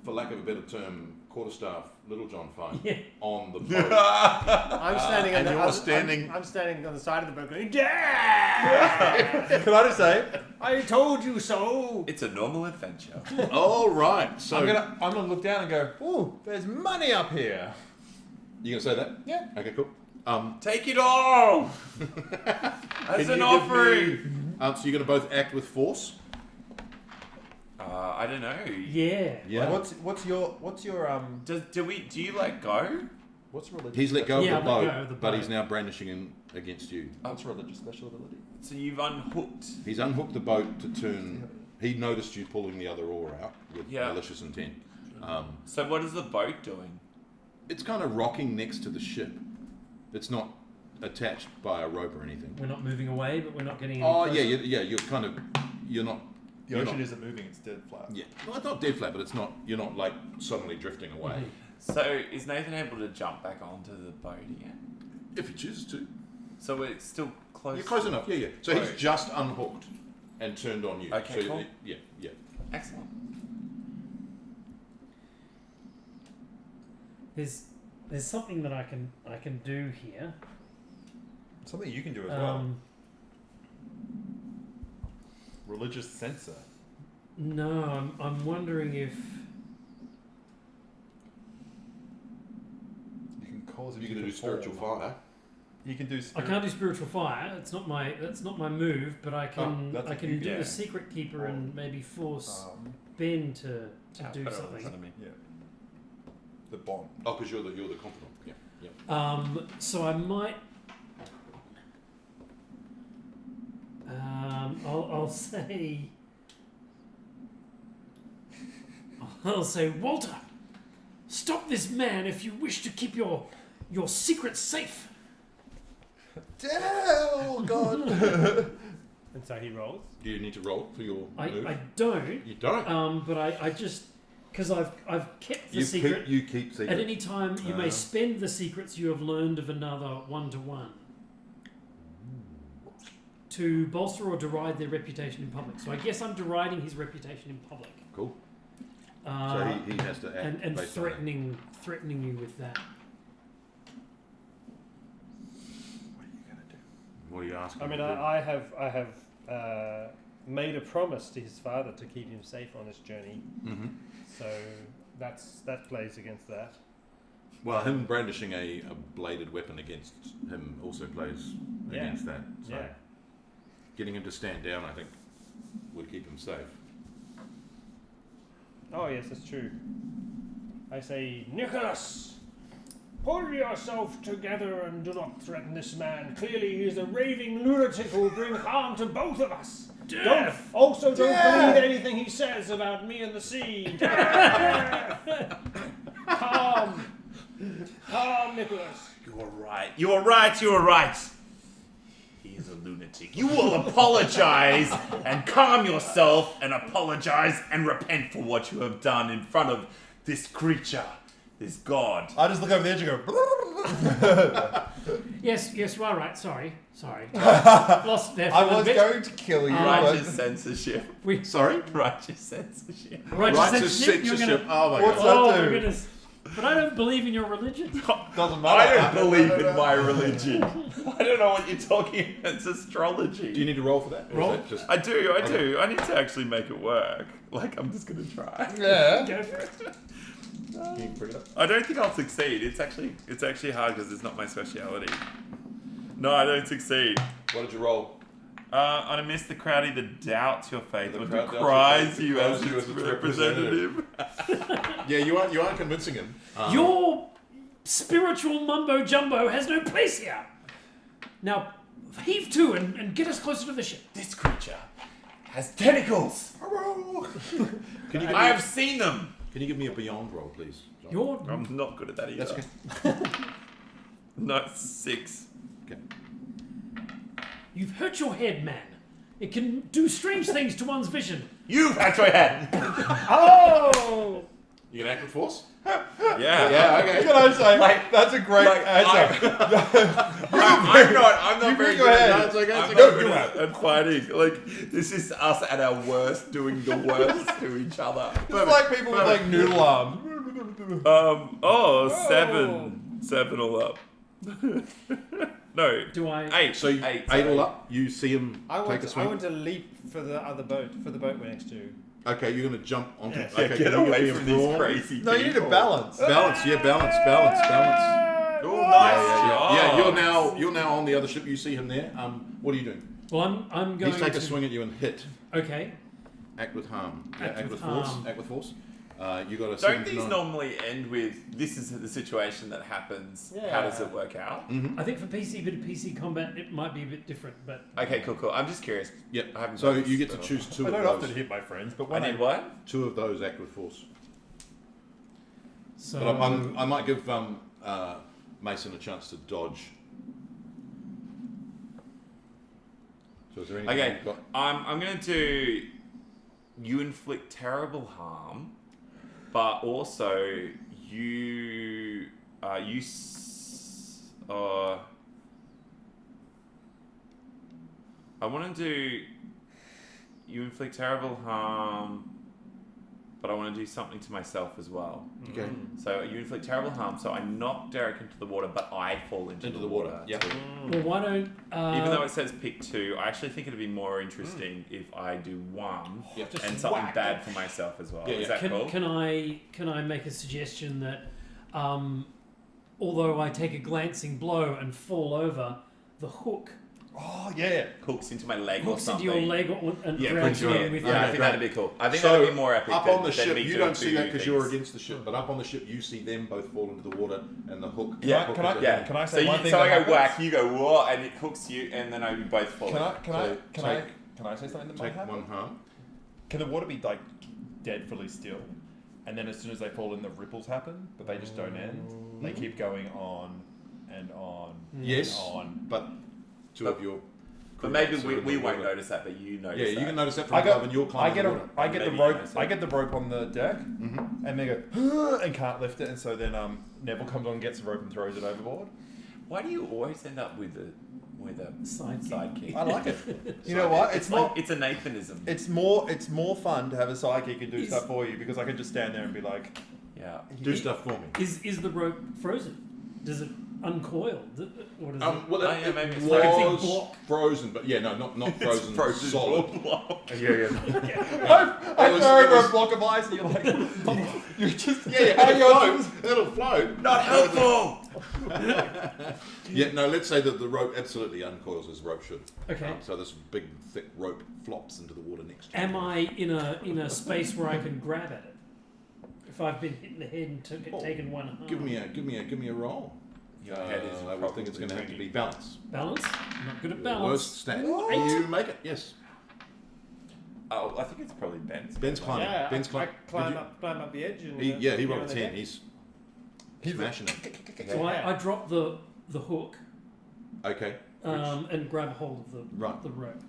Speaker 1: for lack of a better term, quarterstaff Little John fight
Speaker 5: Yeah.
Speaker 1: on the boat.
Speaker 6: I'm standing on
Speaker 1: and
Speaker 6: the
Speaker 1: you're standing-
Speaker 6: I'm standing on the side of the boat going, "Dad!
Speaker 3: can I just say,
Speaker 6: I told you so."
Speaker 4: It's a normal adventure.
Speaker 1: All right, so
Speaker 3: I'm gonna look down and go, ooh, there's money up here.
Speaker 1: you gonna say that?
Speaker 3: Yeah.
Speaker 1: Okay, cool.
Speaker 4: Take it all!
Speaker 1: Can
Speaker 4: As
Speaker 1: you
Speaker 4: an
Speaker 1: give
Speaker 4: offering!
Speaker 1: me- so you're gonna both act with force.
Speaker 4: I don't know.
Speaker 5: Yeah.
Speaker 1: Yeah.
Speaker 3: What's your
Speaker 4: Do you let go?
Speaker 3: what's religious?
Speaker 1: He's let go
Speaker 5: Yeah,
Speaker 1: of the
Speaker 5: I've let
Speaker 1: boat,
Speaker 5: go of the
Speaker 1: but
Speaker 5: boat.
Speaker 1: he's now brandishing him against you.
Speaker 3: What's religious special ability?
Speaker 4: So you've unhooked.
Speaker 1: He's unhooked the boat to turn. He noticed you pulling the other oar out with
Speaker 4: Yeah.
Speaker 1: malicious intent.
Speaker 4: So what is the boat doing?
Speaker 1: It's kind of rocking next to the ship. It's not attached by a rope or anything.
Speaker 5: We're not moving away, but we're not getting any
Speaker 1: Oh
Speaker 5: closer.
Speaker 1: yeah. You're kind of. You're not.
Speaker 3: The
Speaker 1: you're
Speaker 3: ocean
Speaker 1: not,
Speaker 3: isn't moving; it's dead flat.
Speaker 1: Yeah. Well, it's not dead flat, but it's not. You're not like suddenly drifting away.
Speaker 5: Mhm.
Speaker 4: So is Nathan able to jump back onto the boat again?
Speaker 1: If he chooses to.
Speaker 4: So we're still close.
Speaker 1: You're close enough. Yeah. So he's
Speaker 4: Right.
Speaker 1: just unhooked and turned on you.
Speaker 4: Okay,
Speaker 1: So
Speaker 4: cool.
Speaker 1: Yeah.
Speaker 4: Excellent.
Speaker 5: There's something that I can do here.
Speaker 3: Something you can do as well.
Speaker 5: Um,
Speaker 3: Religious censor.
Speaker 5: no, I'm wondering if
Speaker 3: You can cause it.
Speaker 1: You're
Speaker 3: to
Speaker 1: gonna do
Speaker 3: deform.
Speaker 1: spiritual fire.
Speaker 3: You can do.
Speaker 5: I
Speaker 3: Spirit.
Speaker 5: can't do spiritual fire. That's not my move. But I can
Speaker 3: that's
Speaker 5: I
Speaker 3: what
Speaker 5: can
Speaker 3: you
Speaker 5: do
Speaker 3: do.
Speaker 5: the secret keeper and maybe force
Speaker 3: Ah,
Speaker 5: Ben to
Speaker 4: Ah,
Speaker 5: do
Speaker 4: put it in
Speaker 5: something.
Speaker 4: front of me.
Speaker 3: yeah. The bond.
Speaker 1: Oh, because you're the confidant. Yeah.
Speaker 5: So I might. I'll say. I'll say, Walter, stop this man if you wish to keep your secret safe.
Speaker 3: Oh God!
Speaker 6: And so he rolls.
Speaker 1: Do you need to roll for your move?
Speaker 5: I don't.
Speaker 1: You don't.
Speaker 5: But I just because I've kept the
Speaker 1: you
Speaker 5: secret.
Speaker 1: Keep, you keep secret.
Speaker 5: At any time, you may spend the secrets you have learned of another one-to-one to bolster or deride their reputation in public. So I guess I'm deriding his reputation in public.
Speaker 1: Cool.
Speaker 5: Uh,
Speaker 1: So he has to act
Speaker 5: and
Speaker 1: based
Speaker 5: threatening you with that.
Speaker 1: What are you asking?
Speaker 6: I mean,
Speaker 1: him to do?
Speaker 6: I have made a promise to his father to keep him safe on this journey.
Speaker 1: Mhm.
Speaker 6: So that plays against that.
Speaker 1: Well, him brandishing a bladed weapon against him also plays
Speaker 6: Yeah.
Speaker 1: against that. So
Speaker 6: Yeah.
Speaker 1: getting him to stand down, I think, would keep him safe.
Speaker 6: Oh yes, that's true. I say, Nicholas, pull yourself together and do not threaten this man. Clearly, he is a raving lunatic who will bring harm to both of us. Don't believe anything he says about me and the sea. Calm, Nicholas.
Speaker 4: You are right. You are right. You are right. He is a lunatic. You will apologize and calm yourself and apologize and repent for what you have done in front of this creature, this god.
Speaker 3: I just look over the edge and go.
Speaker 5: Yes, you are right. Sorry. Lost there for
Speaker 3: I
Speaker 5: a little
Speaker 3: was
Speaker 5: bit.
Speaker 3: going to kill you.
Speaker 4: Righteous
Speaker 3: but-
Speaker 4: censorship.
Speaker 1: Sorry?
Speaker 4: Righteous censorship.
Speaker 1: Righteous censorship. Oh my
Speaker 3: What's
Speaker 1: god.
Speaker 3: that
Speaker 5: Oh
Speaker 3: do?
Speaker 5: my goodness! But I don't believe in your religion.
Speaker 3: Doesn't matter.
Speaker 4: I don't believe in my religion. I don't know what you're talking about. It's astrology.
Speaker 1: Do you need to roll for that? Or is
Speaker 5: Roll.
Speaker 1: that just
Speaker 4: I do. I need to actually make it work. Like, I'm just going to try.
Speaker 3: Yeah.
Speaker 5: Go for it.
Speaker 1: Can you bring it up?
Speaker 4: I don't think I'll succeed. It's actually hard because it's not my speciality. No, I don't succeid.
Speaker 1: What did you roll?
Speaker 4: On a miss, the crowd either doubts your faith
Speaker 1: The
Speaker 4: or
Speaker 1: crowd doubts your
Speaker 4: decries
Speaker 1: faith,
Speaker 4: you
Speaker 1: decries
Speaker 4: as
Speaker 1: you
Speaker 4: its
Speaker 1: as its
Speaker 4: representative.
Speaker 1: Yeah, you aren't convincing him.
Speaker 5: Your spiritual mumbo jumbo has no place here. Now, heave to and get us closer to the ship.
Speaker 4: This creature has tentacles.
Speaker 1: Can you give
Speaker 4: I
Speaker 1: me,
Speaker 4: have seen them.
Speaker 1: can you give me a beyond roll, please? John?
Speaker 5: You're
Speaker 4: I'm not good at that either.
Speaker 1: That's okay.
Speaker 4: No, 6.
Speaker 1: Okay.
Speaker 5: You've hurt your head, man. It can do strange things to one's vision.
Speaker 4: You've had your head.
Speaker 6: Oh!
Speaker 1: You can act with force?
Speaker 4: Yeah.
Speaker 1: Yeah, okay.
Speaker 3: Can I say, that's a great answer.
Speaker 4: I'm not very
Speaker 3: go
Speaker 4: good
Speaker 3: ahead.
Speaker 4: at
Speaker 1: No, it's okay,
Speaker 4: I'm
Speaker 1: it's
Speaker 4: not
Speaker 1: okay.
Speaker 4: good at fighting. Like, this is us at our worst doing the worst to each other.
Speaker 3: It's like people with like noodle arms.
Speaker 4: Seven all up. No.
Speaker 5: Do I?
Speaker 4: 8.
Speaker 1: So you,
Speaker 4: Eight,
Speaker 1: eight all
Speaker 4: sorry.
Speaker 1: up, you see him take a
Speaker 6: I
Speaker 1: swing.
Speaker 6: want to leap for the other boat, for the boat we're next to.
Speaker 1: Okay, you're going to jump onto
Speaker 6: Yes.
Speaker 1: okay,
Speaker 4: Get
Speaker 1: can you
Speaker 4: away
Speaker 1: give
Speaker 4: from
Speaker 1: me a
Speaker 4: these
Speaker 1: brawn?
Speaker 4: crazy
Speaker 3: No, you need to
Speaker 4: people.
Speaker 3: balance.
Speaker 1: Balance, yeah, balance.
Speaker 4: Oh, nice job.
Speaker 1: Yeah, you're now on the other ship. You see him there. What are you doing?
Speaker 5: Well, I'm going
Speaker 1: He's take
Speaker 5: to
Speaker 1: a swing at you and hit.
Speaker 5: Okay.
Speaker 1: Act with harm. Yeah,
Speaker 5: Act
Speaker 1: act
Speaker 5: with
Speaker 1: with force.
Speaker 5: harm.
Speaker 1: Act with force. You got a.
Speaker 4: Don't these
Speaker 1: 79.
Speaker 4: normally end with this is the situation that happens? How does it work out?
Speaker 5: I think for PC, bit of PC combat, it might be a bit different, but
Speaker 4: Okay, cool. I'm just curious.
Speaker 1: Yep.
Speaker 4: I haven't
Speaker 1: So
Speaker 4: done
Speaker 1: you
Speaker 4: this
Speaker 1: get to
Speaker 4: before.
Speaker 1: choose two
Speaker 3: I
Speaker 1: of
Speaker 3: don't
Speaker 1: those.
Speaker 3: often hit my friends, but
Speaker 4: I
Speaker 3: when
Speaker 4: need what?
Speaker 1: Two of those act with force.
Speaker 5: so
Speaker 1: But I might give Mason a chance to dodge. So is there anything
Speaker 4: Okay,
Speaker 1: you've got?
Speaker 4: I'm gonna do. You inflict terrible harm, but also you I want to do. You inflict terrible harm, but I want to do something to myself as well.
Speaker 1: Okay.
Speaker 4: So you inflict terrible harm, so I knock Derek into the water, but I fall into the water.
Speaker 1: Yeah.
Speaker 4: too.
Speaker 5: well, why don't
Speaker 4: Even though it says pick 2, I actually think it'd be more interesting if I do 1
Speaker 1: Yeah.
Speaker 4: and something bad for myself as well.
Speaker 1: Yeah,
Speaker 4: Is
Speaker 1: yeah.
Speaker 4: that cool?
Speaker 5: can I make a suggestion that although I take a glancing blow and fall over, the hook
Speaker 3: Oh yeah.
Speaker 4: Hooks into my leg or
Speaker 5: hooks into
Speaker 4: something.
Speaker 5: your leg and
Speaker 4: Yeah,
Speaker 5: grabs
Speaker 4: pretty
Speaker 5: you
Speaker 4: sure.
Speaker 5: in with
Speaker 4: Yeah, I
Speaker 5: your
Speaker 4: think that'd be cool. I think
Speaker 1: So,
Speaker 4: that'd be more epic.
Speaker 1: up
Speaker 4: than,
Speaker 1: on the
Speaker 4: than
Speaker 1: ship,
Speaker 4: me
Speaker 1: you
Speaker 4: doing
Speaker 1: don't see that because you're
Speaker 4: things.
Speaker 1: against the ship. But up on the ship, you see them both fall into the water, and the hook.
Speaker 4: Yeah,
Speaker 1: hook
Speaker 3: can I-
Speaker 1: is
Speaker 4: Yeah.
Speaker 3: Can I
Speaker 4: so
Speaker 3: say
Speaker 4: you,
Speaker 3: one thing
Speaker 4: so
Speaker 3: that
Speaker 4: I go
Speaker 3: happens?
Speaker 4: whack, you go whoa, and it hooks you, and then we both fall.
Speaker 3: Can I
Speaker 1: So
Speaker 3: can I say something that might
Speaker 1: Take
Speaker 3: happen?
Speaker 1: one harm.
Speaker 3: Can the water be like deadfully still, and then as soon as they fall in, the ripples happen, but they just don't end? They keep going on and on.
Speaker 1: Yes,
Speaker 3: And on.
Speaker 1: but two of your.
Speaker 4: But maybe
Speaker 1: crewmates are in
Speaker 4: we
Speaker 1: the
Speaker 4: won't
Speaker 1: water.
Speaker 4: notice that, but you notice
Speaker 1: Yeah,
Speaker 4: that.
Speaker 1: you can notice that from
Speaker 3: I
Speaker 1: above, and you're
Speaker 3: I
Speaker 1: climbing
Speaker 3: get
Speaker 1: the
Speaker 3: a
Speaker 1: water.
Speaker 3: I get the
Speaker 4: Maybe
Speaker 3: rope.
Speaker 4: you notice
Speaker 3: I
Speaker 4: it.
Speaker 3: get the rope on the deck,
Speaker 1: Mm-hmm.
Speaker 3: and they go and can't lift it, and so then Neville comes on, gets the rope, and throws it overboard.
Speaker 4: Why do you always end up with a sidekick?
Speaker 3: I like it. You know what?
Speaker 4: It's like it's a Nathanism.
Speaker 3: It's more fun to have a sidekick and do stuff for you because I can just stand there and be like,
Speaker 4: yeah.
Speaker 1: Do stuff for me.
Speaker 5: Is the rope frozen? Does it uncoil? Or does it?
Speaker 1: Well,
Speaker 4: Oh, yeah, maybe it's
Speaker 5: like a big
Speaker 1: was
Speaker 5: block.
Speaker 1: frozen, but yeah, no, not frozen.
Speaker 4: Frozen
Speaker 1: solid.
Speaker 4: block.
Speaker 1: Yeah.
Speaker 3: I
Speaker 1: was-
Speaker 3: throw
Speaker 1: it
Speaker 3: over
Speaker 1: was-
Speaker 3: a block of ice, and you're like, you're just
Speaker 1: Yeah,
Speaker 3: hang on.
Speaker 1: it'll float.
Speaker 4: Not helpful.
Speaker 1: Yeah, no. Let's say that the rope absolutely uncoils as rope should.
Speaker 5: Okay.
Speaker 1: So this big thick rope flops into the water next to you.
Speaker 5: Am I in a space where I can grab at it? If I've been hit in the head and taken one harm.
Speaker 1: Give me a roll.
Speaker 4: Your head is
Speaker 1: I would think it's going to have to be balance.
Speaker 5: balance. I'm not good at
Speaker 1: Your
Speaker 5: balance.
Speaker 1: worst stat.
Speaker 5: Ooh,
Speaker 1: You make it. Yes.
Speaker 4: Oh, I think it's probably Ben's.
Speaker 1: Ben's climbing.
Speaker 6: Yeah,
Speaker 1: Ben's
Speaker 6: I
Speaker 1: climbing.
Speaker 6: climb up the edge and
Speaker 1: He
Speaker 6: get
Speaker 1: rolled
Speaker 6: on
Speaker 1: a
Speaker 6: the
Speaker 1: 10.
Speaker 6: deck.
Speaker 1: He's smashing it.
Speaker 5: So I drop the hook
Speaker 1: Okay.
Speaker 5: and grab hold of
Speaker 1: Right.
Speaker 5: the rope.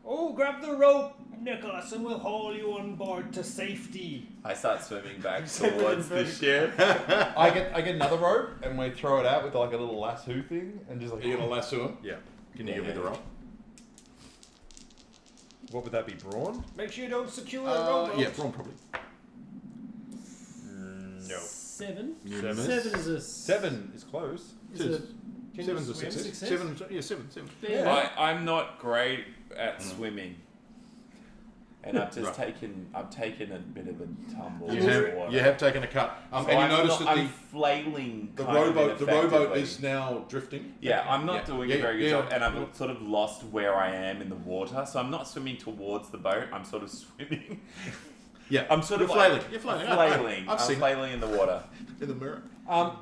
Speaker 6: Oh, grab the rope, Nicholas, and we'll haul you on board to safety.
Speaker 4: I start swimming back
Speaker 6: Except for
Speaker 4: towards the
Speaker 6: the
Speaker 4: ship.
Speaker 3: I get another rope, and we throw it out with like a little lasso thing, and just like,
Speaker 1: Are you going to lasso him?
Speaker 3: yeah.
Speaker 1: Can you give me the roll?
Speaker 3: What would that be, brawn?
Speaker 6: Make sure you don't secure the rope.
Speaker 1: Yeah, Braun probably.
Speaker 3: No.
Speaker 5: 7.
Speaker 3: Seven.
Speaker 5: 7 is a
Speaker 3: 7 is close.
Speaker 5: Is
Speaker 1: It
Speaker 5: a
Speaker 1: is.
Speaker 6: Can
Speaker 1: Seven's
Speaker 6: you
Speaker 1: a
Speaker 6: swim?
Speaker 1: success.
Speaker 5: Success?
Speaker 1: Seven.
Speaker 5: fair.
Speaker 4: I'm not great at swimming, and I've just
Speaker 1: Right.
Speaker 4: taken a bit of a tumble.
Speaker 1: You
Speaker 4: in the
Speaker 1: have
Speaker 4: water.
Speaker 1: you have taken a cut.
Speaker 4: So
Speaker 1: And you
Speaker 4: I'm
Speaker 1: notice
Speaker 4: not-
Speaker 1: that
Speaker 4: I'm flailing.
Speaker 1: the
Speaker 4: kind of
Speaker 1: rowboat
Speaker 4: ineffectively.
Speaker 1: is now drifting.
Speaker 4: Yeah, I'm not
Speaker 1: Yeah.
Speaker 4: doing
Speaker 1: Yeah,
Speaker 4: a very good
Speaker 1: yeah.
Speaker 4: job, and I've sort of lost where I am in the water. So I'm not swimming towards the boat. I'm sort of swimming.
Speaker 1: Yeah,
Speaker 4: I'm sort
Speaker 1: You're
Speaker 4: of like-
Speaker 1: flailing. You're flailing.
Speaker 4: flailing.
Speaker 1: I've
Speaker 4: I'm
Speaker 1: seen
Speaker 4: flailing in the water.
Speaker 1: it in the mirror
Speaker 3: Um,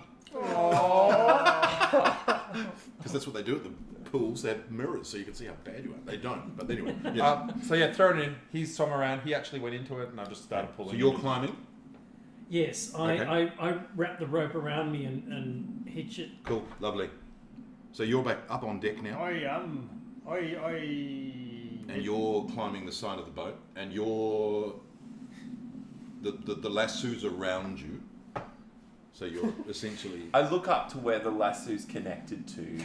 Speaker 1: because that's what they do at the pools. They have mirrors so you can see how bad you are. They don't, but anyway. Yeah.
Speaker 3: so yeah, throw it in. He's swum around. He actually went into it, and I just started pulling.
Speaker 1: So you're
Speaker 3: him.
Speaker 1: climbing.
Speaker 5: Yes,
Speaker 1: Okay.
Speaker 5: I wrap the rope around me and hitch it.
Speaker 1: Cool, lovely. So you're back up on deck now,
Speaker 2: I am.
Speaker 1: and you're climbing the side of the boat, and you're the lasso's around you. So you're essentially.
Speaker 4: I look up to where the lasso's connected to,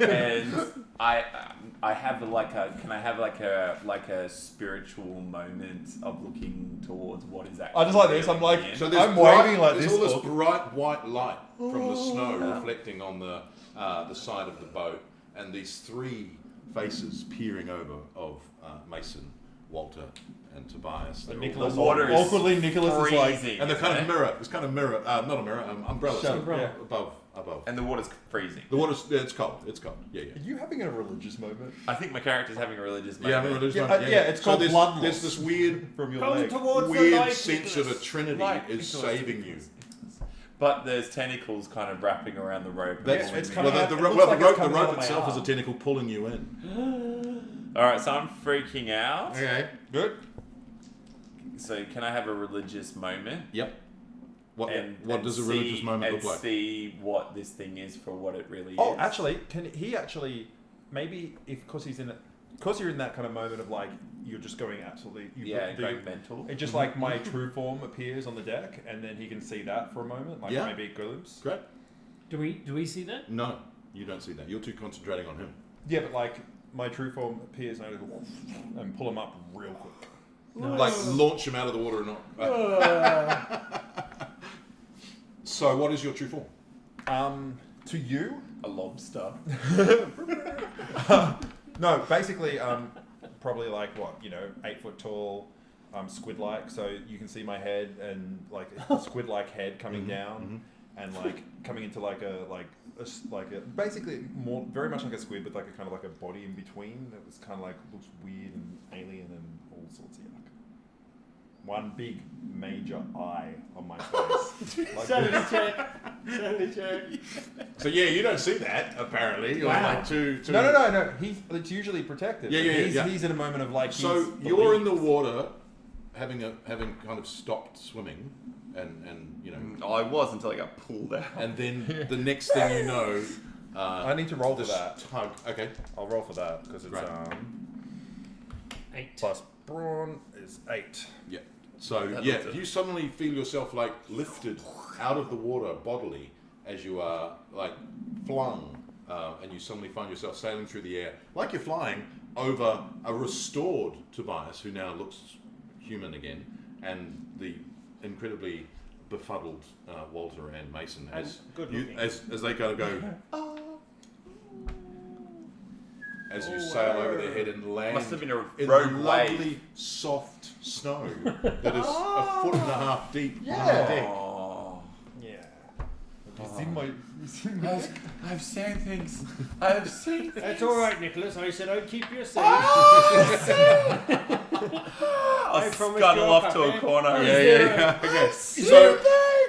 Speaker 4: and I have can I have like a spiritual moment of looking towards what is actually.
Speaker 3: I just like this. I'm like,
Speaker 4: here?
Speaker 1: So
Speaker 3: I'm waving like
Speaker 1: there's
Speaker 3: this.
Speaker 1: all this bright white light from the snow reflecting on the side of the boat, and these three faces peering over of Mason, Walter, and Tobias. They're all-
Speaker 3: Nicholas,
Speaker 4: The water is
Speaker 3: awkwardly, Nicholas is like,
Speaker 4: freezing,
Speaker 1: and they're kind of
Speaker 4: isn't it?
Speaker 1: mirror. It's kind of mirror. Not a mirror. Umbrella.
Speaker 3: Shut
Speaker 1: So
Speaker 3: up, yeah.
Speaker 1: above.
Speaker 4: And the water's freezing.
Speaker 1: The water's. Yeah, it's cold. It's cold. Yeah.
Speaker 3: are you having a religious moment?
Speaker 4: I think my character's having a religious moment.
Speaker 1: Yeah, having a religious
Speaker 3: Yeah,
Speaker 1: moment.
Speaker 3: yeah, it's called
Speaker 1: there's,
Speaker 3: blood
Speaker 1: There's
Speaker 3: loss.
Speaker 1: this weird,
Speaker 3: From your
Speaker 2: Come
Speaker 3: leg.
Speaker 2: towards the
Speaker 1: weird
Speaker 2: light,
Speaker 1: sense of a
Speaker 2: Nicholas.
Speaker 1: trinity
Speaker 4: Right,
Speaker 1: is
Speaker 4: Nicholas,
Speaker 1: saving you.
Speaker 4: But there's tentacles kind of wrapping around the rope. and
Speaker 1: That's
Speaker 4: pulling
Speaker 3: it's
Speaker 4: me.
Speaker 3: kind
Speaker 1: well,
Speaker 3: of-
Speaker 1: the
Speaker 3: it
Speaker 1: rope.
Speaker 3: looks
Speaker 1: Well,
Speaker 3: like
Speaker 1: the
Speaker 3: it's
Speaker 1: rope. The
Speaker 3: coming out
Speaker 1: rope
Speaker 3: of my
Speaker 1: itself is a
Speaker 3: arm.
Speaker 1: tentacle pulling you in.
Speaker 4: All right, so I'm freaking out.
Speaker 1: Okay.
Speaker 3: Good.
Speaker 4: So can I have a religious moment?
Speaker 1: Yep. What
Speaker 4: And
Speaker 1: does a
Speaker 4: see-
Speaker 1: religious moment
Speaker 4: and
Speaker 1: look like?
Speaker 4: see what this thing is for what it really
Speaker 3: Oh,
Speaker 4: is.
Speaker 3: actually, can he actually maybe because he's in it, because you're in that kind of moment of like you're just going absolutely.
Speaker 4: Yeah, going mental.
Speaker 3: It just like my true form appears on the deck, and then he can see that for a moment, like
Speaker 1: Yeah.
Speaker 3: maybe a glimpse.
Speaker 1: Great.
Speaker 5: Do we see that?
Speaker 1: No, you don't see that. You're too concentrating on him.
Speaker 3: Yeah, but like my true form appears, and I go and pull him up real quick.
Speaker 5: Nice.
Speaker 1: Like launch him out of the water and not. So, what is your true form?
Speaker 3: To you?
Speaker 4: A lobster.
Speaker 3: No, basically, probably like what 8 foot tall, squid-like. So you can see my head and like a squid-like head coming down, and like coming into like a basically more very much like a squid, but like a kind of like a body in between that was kind of like looks weird and alien and all sorts of yuck. One big major eye on my face. Like
Speaker 2: Sanity check. Sanity check.
Speaker 1: So yeah, you don't see that apparently. You're
Speaker 5: Wow.
Speaker 1: like too.
Speaker 3: No. It's usually protected.
Speaker 1: Yeah, yeah.
Speaker 3: He's in a moment of like.
Speaker 1: So you're in the water, having kind of stopped swimming, and
Speaker 4: I was until I got pulled out.
Speaker 1: and then the next thing you know,
Speaker 3: I need to roll for
Speaker 1: this
Speaker 3: that.
Speaker 1: tug. Okay.
Speaker 3: I'll roll for that because it's
Speaker 1: Right.
Speaker 5: 8.
Speaker 3: plus brawn is 8.
Speaker 1: Yeah. So
Speaker 4: That
Speaker 1: yeah,
Speaker 4: looks it.
Speaker 1: you suddenly feel yourself like lifted out of the water bodily as you are like flung, and you suddenly find yourself sailing through the air like you're flying over a restored Tobias who now looks human again, and the incredibly befuddled Walter and Mason
Speaker 2: And
Speaker 1: as
Speaker 2: good
Speaker 1: you,
Speaker 2: looking.
Speaker 1: as they kind of go. As you sail over their head and land
Speaker 4: Must have been a
Speaker 1: in
Speaker 4: rogue
Speaker 1: the
Speaker 4: wave.
Speaker 1: lovely soft snow that is a foot and a half deep on the deck.
Speaker 4: Oh.
Speaker 3: Yeah. You see my.
Speaker 4: I've seen things. I've seen things.
Speaker 2: That's all right, Nicholas. I said I'd keep you safe.
Speaker 4: I'll
Speaker 2: I promise
Speaker 4: scuttle
Speaker 2: you're
Speaker 4: off to a
Speaker 2: happy.
Speaker 4: corner.
Speaker 1: Yeah. Okay. So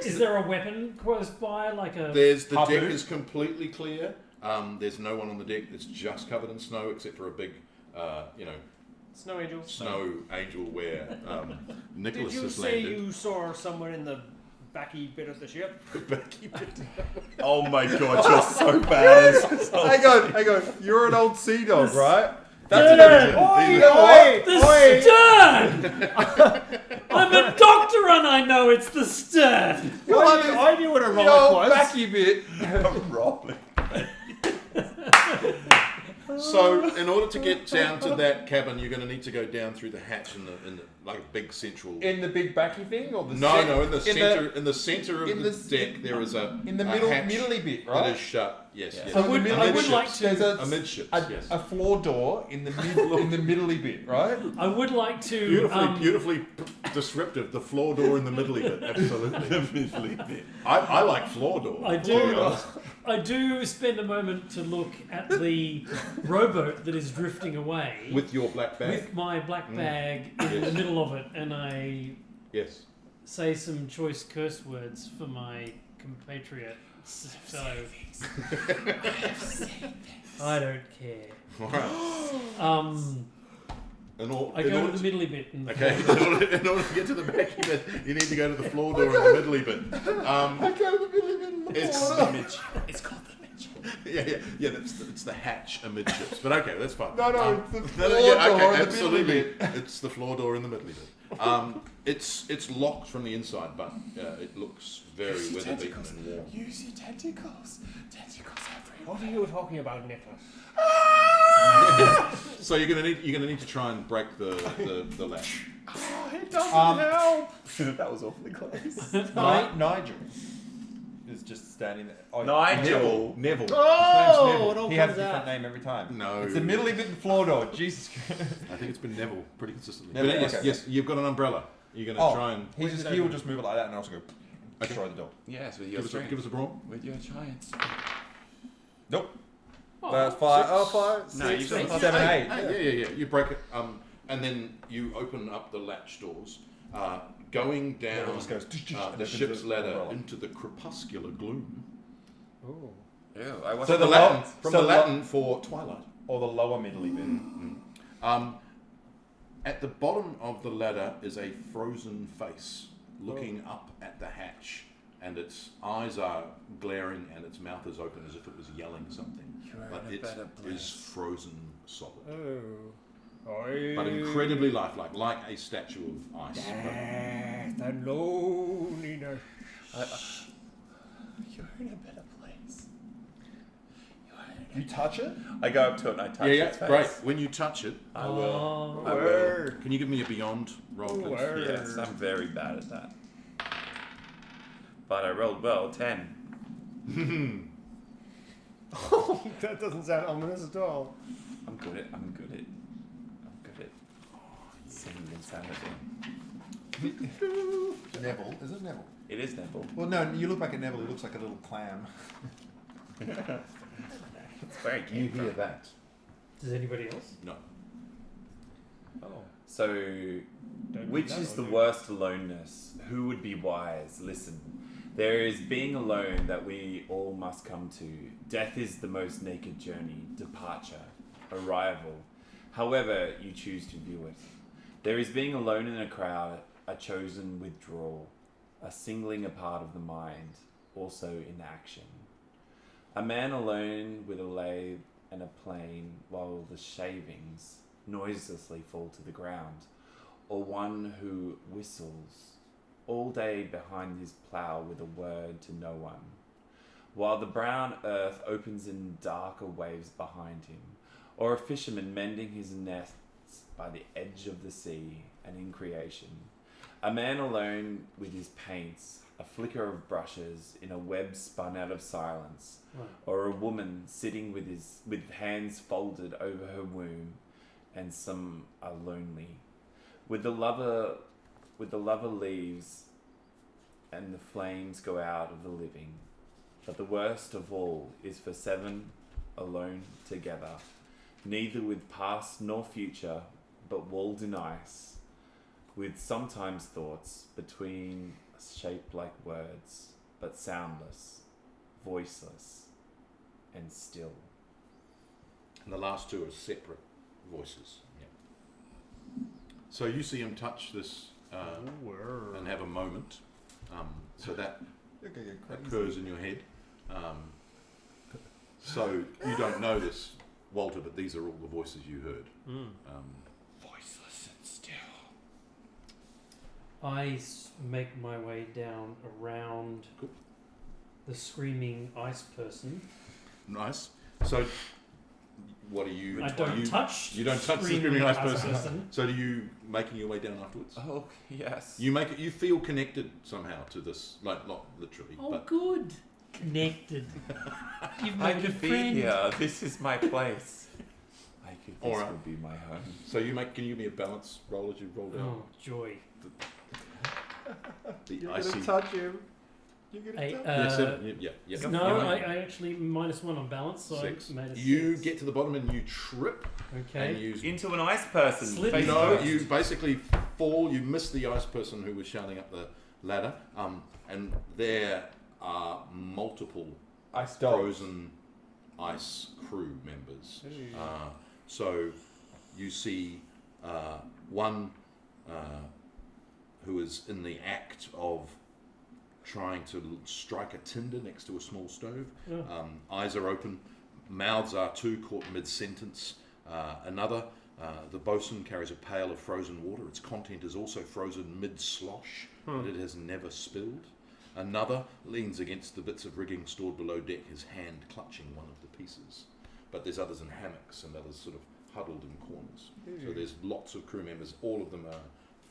Speaker 5: Is there a weapon close by, like a?
Speaker 1: the deck
Speaker 3: Harpoon?
Speaker 1: is completely clear. There's no one on the deck. It's just covered in snow, except for a big,
Speaker 2: Snow Angel.
Speaker 1: snow angel where
Speaker 2: Did
Speaker 1: Nicholas
Speaker 2: you
Speaker 1: has
Speaker 2: say
Speaker 1: landed.
Speaker 2: you saw someone in the backy bit of the ship?
Speaker 4: Oh my god, you're so bad.
Speaker 3: Hang on. You're an old sea dog, right?
Speaker 5: Stern!
Speaker 2: Oi!
Speaker 5: The stern! I'm a doctor and I know it's the stern.
Speaker 2: I knew what a
Speaker 3: The
Speaker 2: rollock
Speaker 3: old
Speaker 2: was.
Speaker 3: backy bit.
Speaker 4: I'm rolling.
Speaker 1: So, in order to get down to that cabin, you're going to need to go down through the hatch in the like a big central.
Speaker 3: In the big backy thing, or the
Speaker 1: No, in the center.
Speaker 3: the
Speaker 1: In the center of
Speaker 3: in
Speaker 1: the
Speaker 3: the-
Speaker 1: deck, there is a
Speaker 3: in the
Speaker 1: a
Speaker 3: middle,
Speaker 1: hatch
Speaker 3: middly bit,
Speaker 1: that
Speaker 3: right?
Speaker 1: is shut. Yes,
Speaker 4: Yeah.
Speaker 1: yes.
Speaker 3: So
Speaker 5: I would like to.
Speaker 3: There's
Speaker 1: Amidships,
Speaker 3: a
Speaker 1: yes.
Speaker 3: floor door in the in the middly bit, right?
Speaker 5: I would like to.
Speaker 1: Beautifully descriptive. The floor door in the middle of it. Absolutely. I like floor door.
Speaker 5: I
Speaker 1: to be honest.
Speaker 5: do. I do spend a moment to look at the rowboat that is drifting away
Speaker 1: With your black bag.
Speaker 5: with my black bag in the middle of it, and I
Speaker 1: Yes.
Speaker 5: say some choice curse words for my compatriot. So I don't care.
Speaker 1: All right.
Speaker 5: I go to the middly bit. And
Speaker 1: Okay. In order to get to the backy bit, you need to go to the floor door in the middly bit.
Speaker 3: I go to the middly bit.
Speaker 1: It's
Speaker 4: It's called the Mitch.
Speaker 1: yeah. It's the hatch amidships. But okay, that's fine.
Speaker 3: No, it's the
Speaker 1: no,
Speaker 3: floor
Speaker 1: yeah,
Speaker 3: door
Speaker 1: okay,
Speaker 3: in the
Speaker 1: absolutely.
Speaker 3: middle bit.
Speaker 1: It's the floor door in the middle bit. It's locked from the inside, but it looks very weather beaten and warm.
Speaker 4: Use your tentacles. Tentacles everywhere.
Speaker 6: What are you talking about, Nicholas?
Speaker 1: So you're gonna need to try and break the latch.
Speaker 4: Oh, it doesn't help. That was awfully close.
Speaker 3: Nigel is just standing there. Oh,
Speaker 4: Nigel.
Speaker 1: Neville.
Speaker 2: Oh, it all
Speaker 3: He has a
Speaker 2: comes
Speaker 3: different
Speaker 2: out.
Speaker 3: name every time.
Speaker 1: No.
Speaker 3: It's the middly bit and floor door. Jesus Christ.
Speaker 1: I think it's been Neville pretty consistently.
Speaker 3: Neville,
Speaker 1: But yes,
Speaker 3: okay.
Speaker 1: yes, you've got an umbrella. You're gonna try and
Speaker 3: He will just move it like that and also go destroy the door.
Speaker 4: Yes, with your strength.
Speaker 1: give us a brawl.
Speaker 4: With your giants.
Speaker 3: Nope.
Speaker 2: Oh,
Speaker 3: That's 5.
Speaker 2: six.
Speaker 3: Oh, 5.
Speaker 4: No, you've got plus
Speaker 3: 7, 8.
Speaker 1: Yeah. You break it, and then you open up the latch doors, going down
Speaker 3: Just goes
Speaker 1: the ship's ladder into the crepuscular gloom.
Speaker 6: Oh.
Speaker 4: Ew, I wasn't
Speaker 3: So the
Speaker 1: Latin,
Speaker 3: lo-
Speaker 1: from
Speaker 3: so
Speaker 1: the
Speaker 3: the
Speaker 1: Latin for twilight.
Speaker 3: Or the lower middly bit.
Speaker 1: At the bottom of the ladder is a frozen face looking up at the hatch, and its eyes are glaring and its mouth is open as if it was yelling something.
Speaker 4: You're
Speaker 1: But
Speaker 4: in a
Speaker 1: it
Speaker 4: better
Speaker 1: is
Speaker 4: place.
Speaker 1: frozen solid.
Speaker 6: Oh.
Speaker 1: But incredibly lifelike, like a statue of ice.
Speaker 6: Death and loneliness.
Speaker 4: You're in a better place.
Speaker 3: You touch it?
Speaker 4: I go up to it and I touch its face.
Speaker 1: great. When you touch it,
Speaker 4: I will. I will.
Speaker 6: Word.
Speaker 1: can you give me a beyond roll, please?
Speaker 6: Word.
Speaker 4: Yes, I'm very bad at that. But I rolled well, 10.
Speaker 6: That doesn't sound ominous at all.
Speaker 4: I'm good at singing insanity.
Speaker 3: Neville. Is it Neville?
Speaker 4: It is Neville.
Speaker 3: Well, no, you look back at Neville, he looks like a little clam.
Speaker 4: It's very
Speaker 1: You
Speaker 4: cute.
Speaker 1: hear that?
Speaker 5: Does anybody else?
Speaker 1: No.
Speaker 6: Oh.
Speaker 4: So,
Speaker 6: Don't
Speaker 4: which
Speaker 6: do that,
Speaker 4: is the
Speaker 6: or do-
Speaker 4: worst aloneness? Who would be wise? Listen, there is being alone that we all must come to. Death is the most naked journey, departure, arrival, however you choose to view it. There is being alone in a crowd, a chosen withdrawal, a singling apart of the mind, also in action. A man alone with a lathe and a plane while the shavings noiselessly fall to the ground, or one who whistles all day behind his plough with a word to no one, while the brown earth opens in darker waves behind him, or a fisherman mending his nets by the edge of the sea and in creation. A man alone with his paints, a flicker of brushes in a web spun out of silence,
Speaker 5: Right.
Speaker 4: or a woman sitting with hands folded over her womb, and some are lonely. With the lover leaves, and the flames go out of the living. But the worst of all is for 7 alone together, neither with past nor future, but walled in ice, with sometimes thoughts between shaped like words, but soundless, voiceless, and still.
Speaker 1: And the last two are separate voices. Yeah. So you see him touch this and have a moment. So that occurs in your head. So you don't know this, Walter, but these are all the voices you heard.
Speaker 4: Voiceless and still.
Speaker 5: I make my way down around
Speaker 1: Good.
Speaker 5: the screaming ice person.
Speaker 1: Nice. So what do you?
Speaker 5: I don't touch.
Speaker 1: You don't touch the screaming ice person. So do you making your way down afterwards?
Speaker 4: Oh, yes.
Speaker 1: You make it. You feel connected somehow to this, like not literally,
Speaker 5: Oh,
Speaker 1: but
Speaker 5: good. Connected. You've
Speaker 4: I
Speaker 5: made a
Speaker 4: could be
Speaker 5: friend.
Speaker 4: here. This is my place. This
Speaker 1: Alright.
Speaker 4: would be my home.
Speaker 1: so you make. Can you give me a balance roll as you roll down
Speaker 5: Oh, joy.
Speaker 1: the icy?
Speaker 3: touch him. You're
Speaker 5: Hey,
Speaker 1: Yeah, 7. Yeah.
Speaker 5: no,
Speaker 1: You
Speaker 5: I
Speaker 1: make
Speaker 5: actually -1 on balance, so
Speaker 1: 6.
Speaker 5: I made a
Speaker 1: You
Speaker 5: 6.
Speaker 1: get to the bottom and you trip
Speaker 5: Okay.
Speaker 1: and you.
Speaker 4: Into an ice person.
Speaker 5: Slip
Speaker 4: face
Speaker 1: No,
Speaker 4: first.
Speaker 1: you basically fall. You miss the ice person who was shouting up the ladder. And there are multiple
Speaker 3: Ice dogs.
Speaker 1: frozen ice crew members. So you see one who is in the act of trying to strike a tinder next to a small stove.
Speaker 5: Oh.
Speaker 1: Eyes are open, Mouths are two caught mid-sentence. Another, the bosun carries a pail of frozen water. Its content is also frozen mid-slosh, but it has never spilled. Another leans against the bits of rigging stored below deck, his hand clutching one of the pieces. But there's others in hammocks and others sort of huddled in corners. So there's lots of crew members. All of them are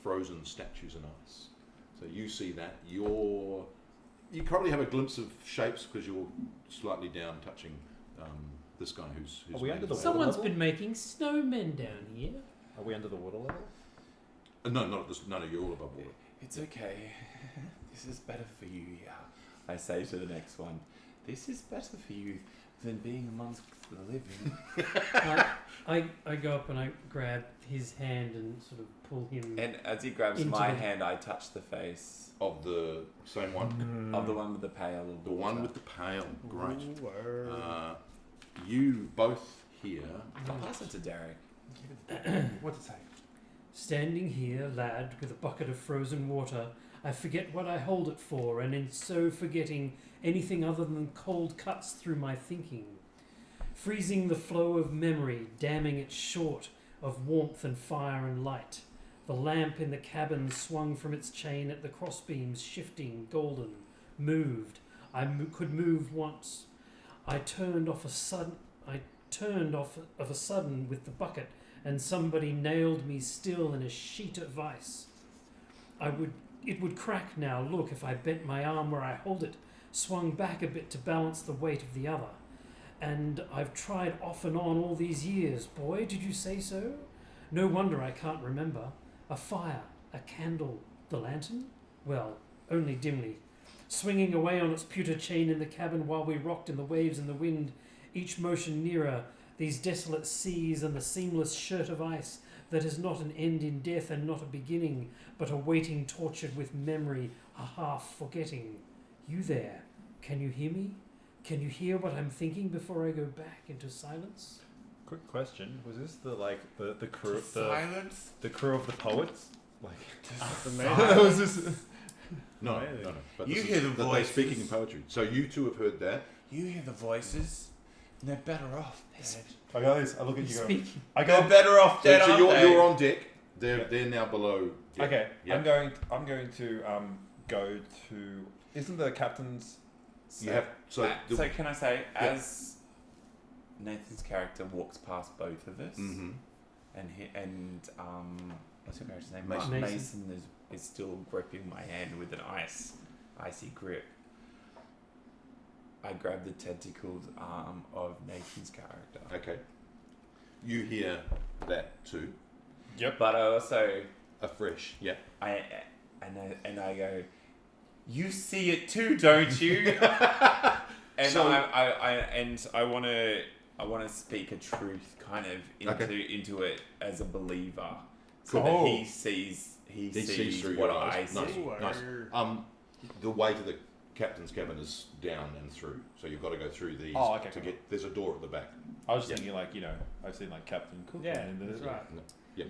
Speaker 1: frozen statues in ice. So you see that. You probably have a glimpse of shapes because you're slightly down, touching this guy who's
Speaker 3: Are we under the water
Speaker 5: Someone's
Speaker 3: level?
Speaker 5: been making snowmen down here.
Speaker 3: Are we under the water level?
Speaker 1: No, not at this. No, you're all above water.
Speaker 4: It's okay. This is better for you, yeah. I say to the next one, this is better for you than being amongst the living.
Speaker 5: I go up and I grab his hand and sort of pull him.
Speaker 4: And as he grabs
Speaker 5: Into
Speaker 4: my
Speaker 5: the-
Speaker 4: hand, I touch the face
Speaker 1: Of the same one.
Speaker 4: of the one with the pail of
Speaker 1: The one
Speaker 4: water.
Speaker 1: with the pail. Great.
Speaker 2: Ooh,
Speaker 1: You both hear.
Speaker 4: I'll pass it to Derek.
Speaker 3: What's it say?
Speaker 5: Standing here, lad, with a bucket of frozen water, I forget what I hold it for, and in so forgetting anything other than cold cuts through my thinking, freezing the flow of memory, damming it short of warmth and fire and light. The lamp in the cabin swung from its chain at the crossbeams, shifting, golden, moved. Could move once. I turned off of a sudden with the bucket, and somebody nailed me still in a sheet of ice. It would crack now, look, if I bent my arm where I hold it, swung back a bit to balance the weight of the other. And I've tried off and on all these years. Boy, did you say so? No wonder I can't remember. A fire, a candle, the lantern? Well, only dimly. Swinging away on its pewter chain in the cabin while we rocked in the waves and the wind, each motion nearer, these desolate seas and the seamless shirt of ice that is not an end in death and not a beginning, but a waiting tortured with memory, a half forgetting. You there, can you hear me? Can you hear what I'm thinking before I go back into silence?
Speaker 3: Quick question: was this the crew
Speaker 4: Silence.
Speaker 3: the crew of the poets? Like
Speaker 2: the man.
Speaker 3: was this?
Speaker 1: No. But
Speaker 4: You
Speaker 1: this
Speaker 4: hear
Speaker 1: is,
Speaker 4: the
Speaker 1: that they're
Speaker 4: voices.
Speaker 1: speaking in poetry. So you two have heard that.
Speaker 4: You hear the voices, and they're better off dead.
Speaker 3: I go this. I look at you. Go,
Speaker 5: Speaking.
Speaker 3: I
Speaker 4: They're
Speaker 3: go.
Speaker 4: better off dead,
Speaker 1: So
Speaker 4: aren't
Speaker 1: you're,
Speaker 4: they?
Speaker 1: you're on deck. They're now below deck.
Speaker 3: Okay.
Speaker 1: Yep.
Speaker 3: I'm going to go to. Isn't the captain's?
Speaker 1: You have
Speaker 4: So can I say, as Nathan's character walks past both of us,
Speaker 1: Mhm.
Speaker 4: and what's your character's name?
Speaker 1: Mason.
Speaker 4: Mason is still gripping my hand with an icy grip. I grab the tentacled arm of Nathan's character.
Speaker 1: Okay. You hear that too.
Speaker 4: But I also
Speaker 1: Afresh. Yeah.
Speaker 4: I go, you see it too, don't you? And
Speaker 1: So-
Speaker 4: I want to speak a truth kind of into it as a believer, so
Speaker 1: Cool.
Speaker 4: that he sees
Speaker 1: through
Speaker 4: what
Speaker 1: your eyes.
Speaker 4: I see.
Speaker 1: Nice.
Speaker 2: Ooh,
Speaker 1: Nice.
Speaker 2: arr.
Speaker 1: The way to the captain's cabin is down and through, so you've got to go through these
Speaker 3: Oh, okay,
Speaker 1: to
Speaker 3: cool.
Speaker 1: get. There's a door at the back.
Speaker 3: I was just
Speaker 1: Yeah.
Speaker 3: thinking I've seen Captain Cook.
Speaker 2: Yeah,
Speaker 3: in the,
Speaker 2: that's right.
Speaker 1: Yeah.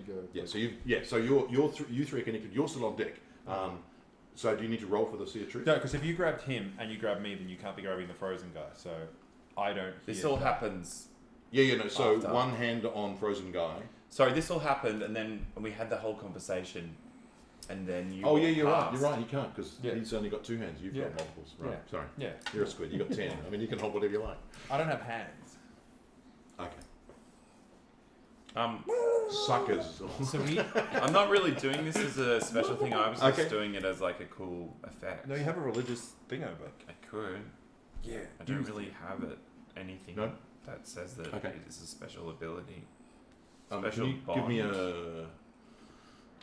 Speaker 1: Yeah. So you three are connected. You're still on deck. So do you need to roll for the Sea of Truth?
Speaker 3: No, because if you grabbed him and you grab me, then you can't be grabbing the frozen guy. So I don't.
Speaker 4: This
Speaker 3: hear
Speaker 4: all
Speaker 3: that.
Speaker 4: happens.
Speaker 1: Yeah. No. So
Speaker 4: After.
Speaker 1: one hand on frozen guy.
Speaker 4: Sorry, this all happened, and then we had the whole conversation, and then you.
Speaker 1: Oh yeah,
Speaker 4: walked
Speaker 1: you're right.
Speaker 4: past.
Speaker 1: You're right. He can't because
Speaker 3: Yeah.
Speaker 1: he's only got two hands. You've
Speaker 3: Yeah.
Speaker 1: got multiples. Right.
Speaker 3: Yeah.
Speaker 1: Sorry.
Speaker 3: Yeah.
Speaker 1: You're a squid. You got 10. I mean, you can hold whatever you like.
Speaker 3: I don't have hands.
Speaker 1: Okay.
Speaker 4: Suckers.
Speaker 5: So we,
Speaker 4: I'm not really doing this as a special thing. I was
Speaker 1: Okay.
Speaker 4: just doing it as like a cool effect.
Speaker 3: No, you have a religious thing over.
Speaker 4: I could.
Speaker 3: Yeah.
Speaker 4: I don't really have anything
Speaker 1: No?
Speaker 4: that says that
Speaker 1: Okay.
Speaker 4: it is a special ability.
Speaker 1: Can
Speaker 4: Special
Speaker 1: you give me
Speaker 4: bond.
Speaker 1: a?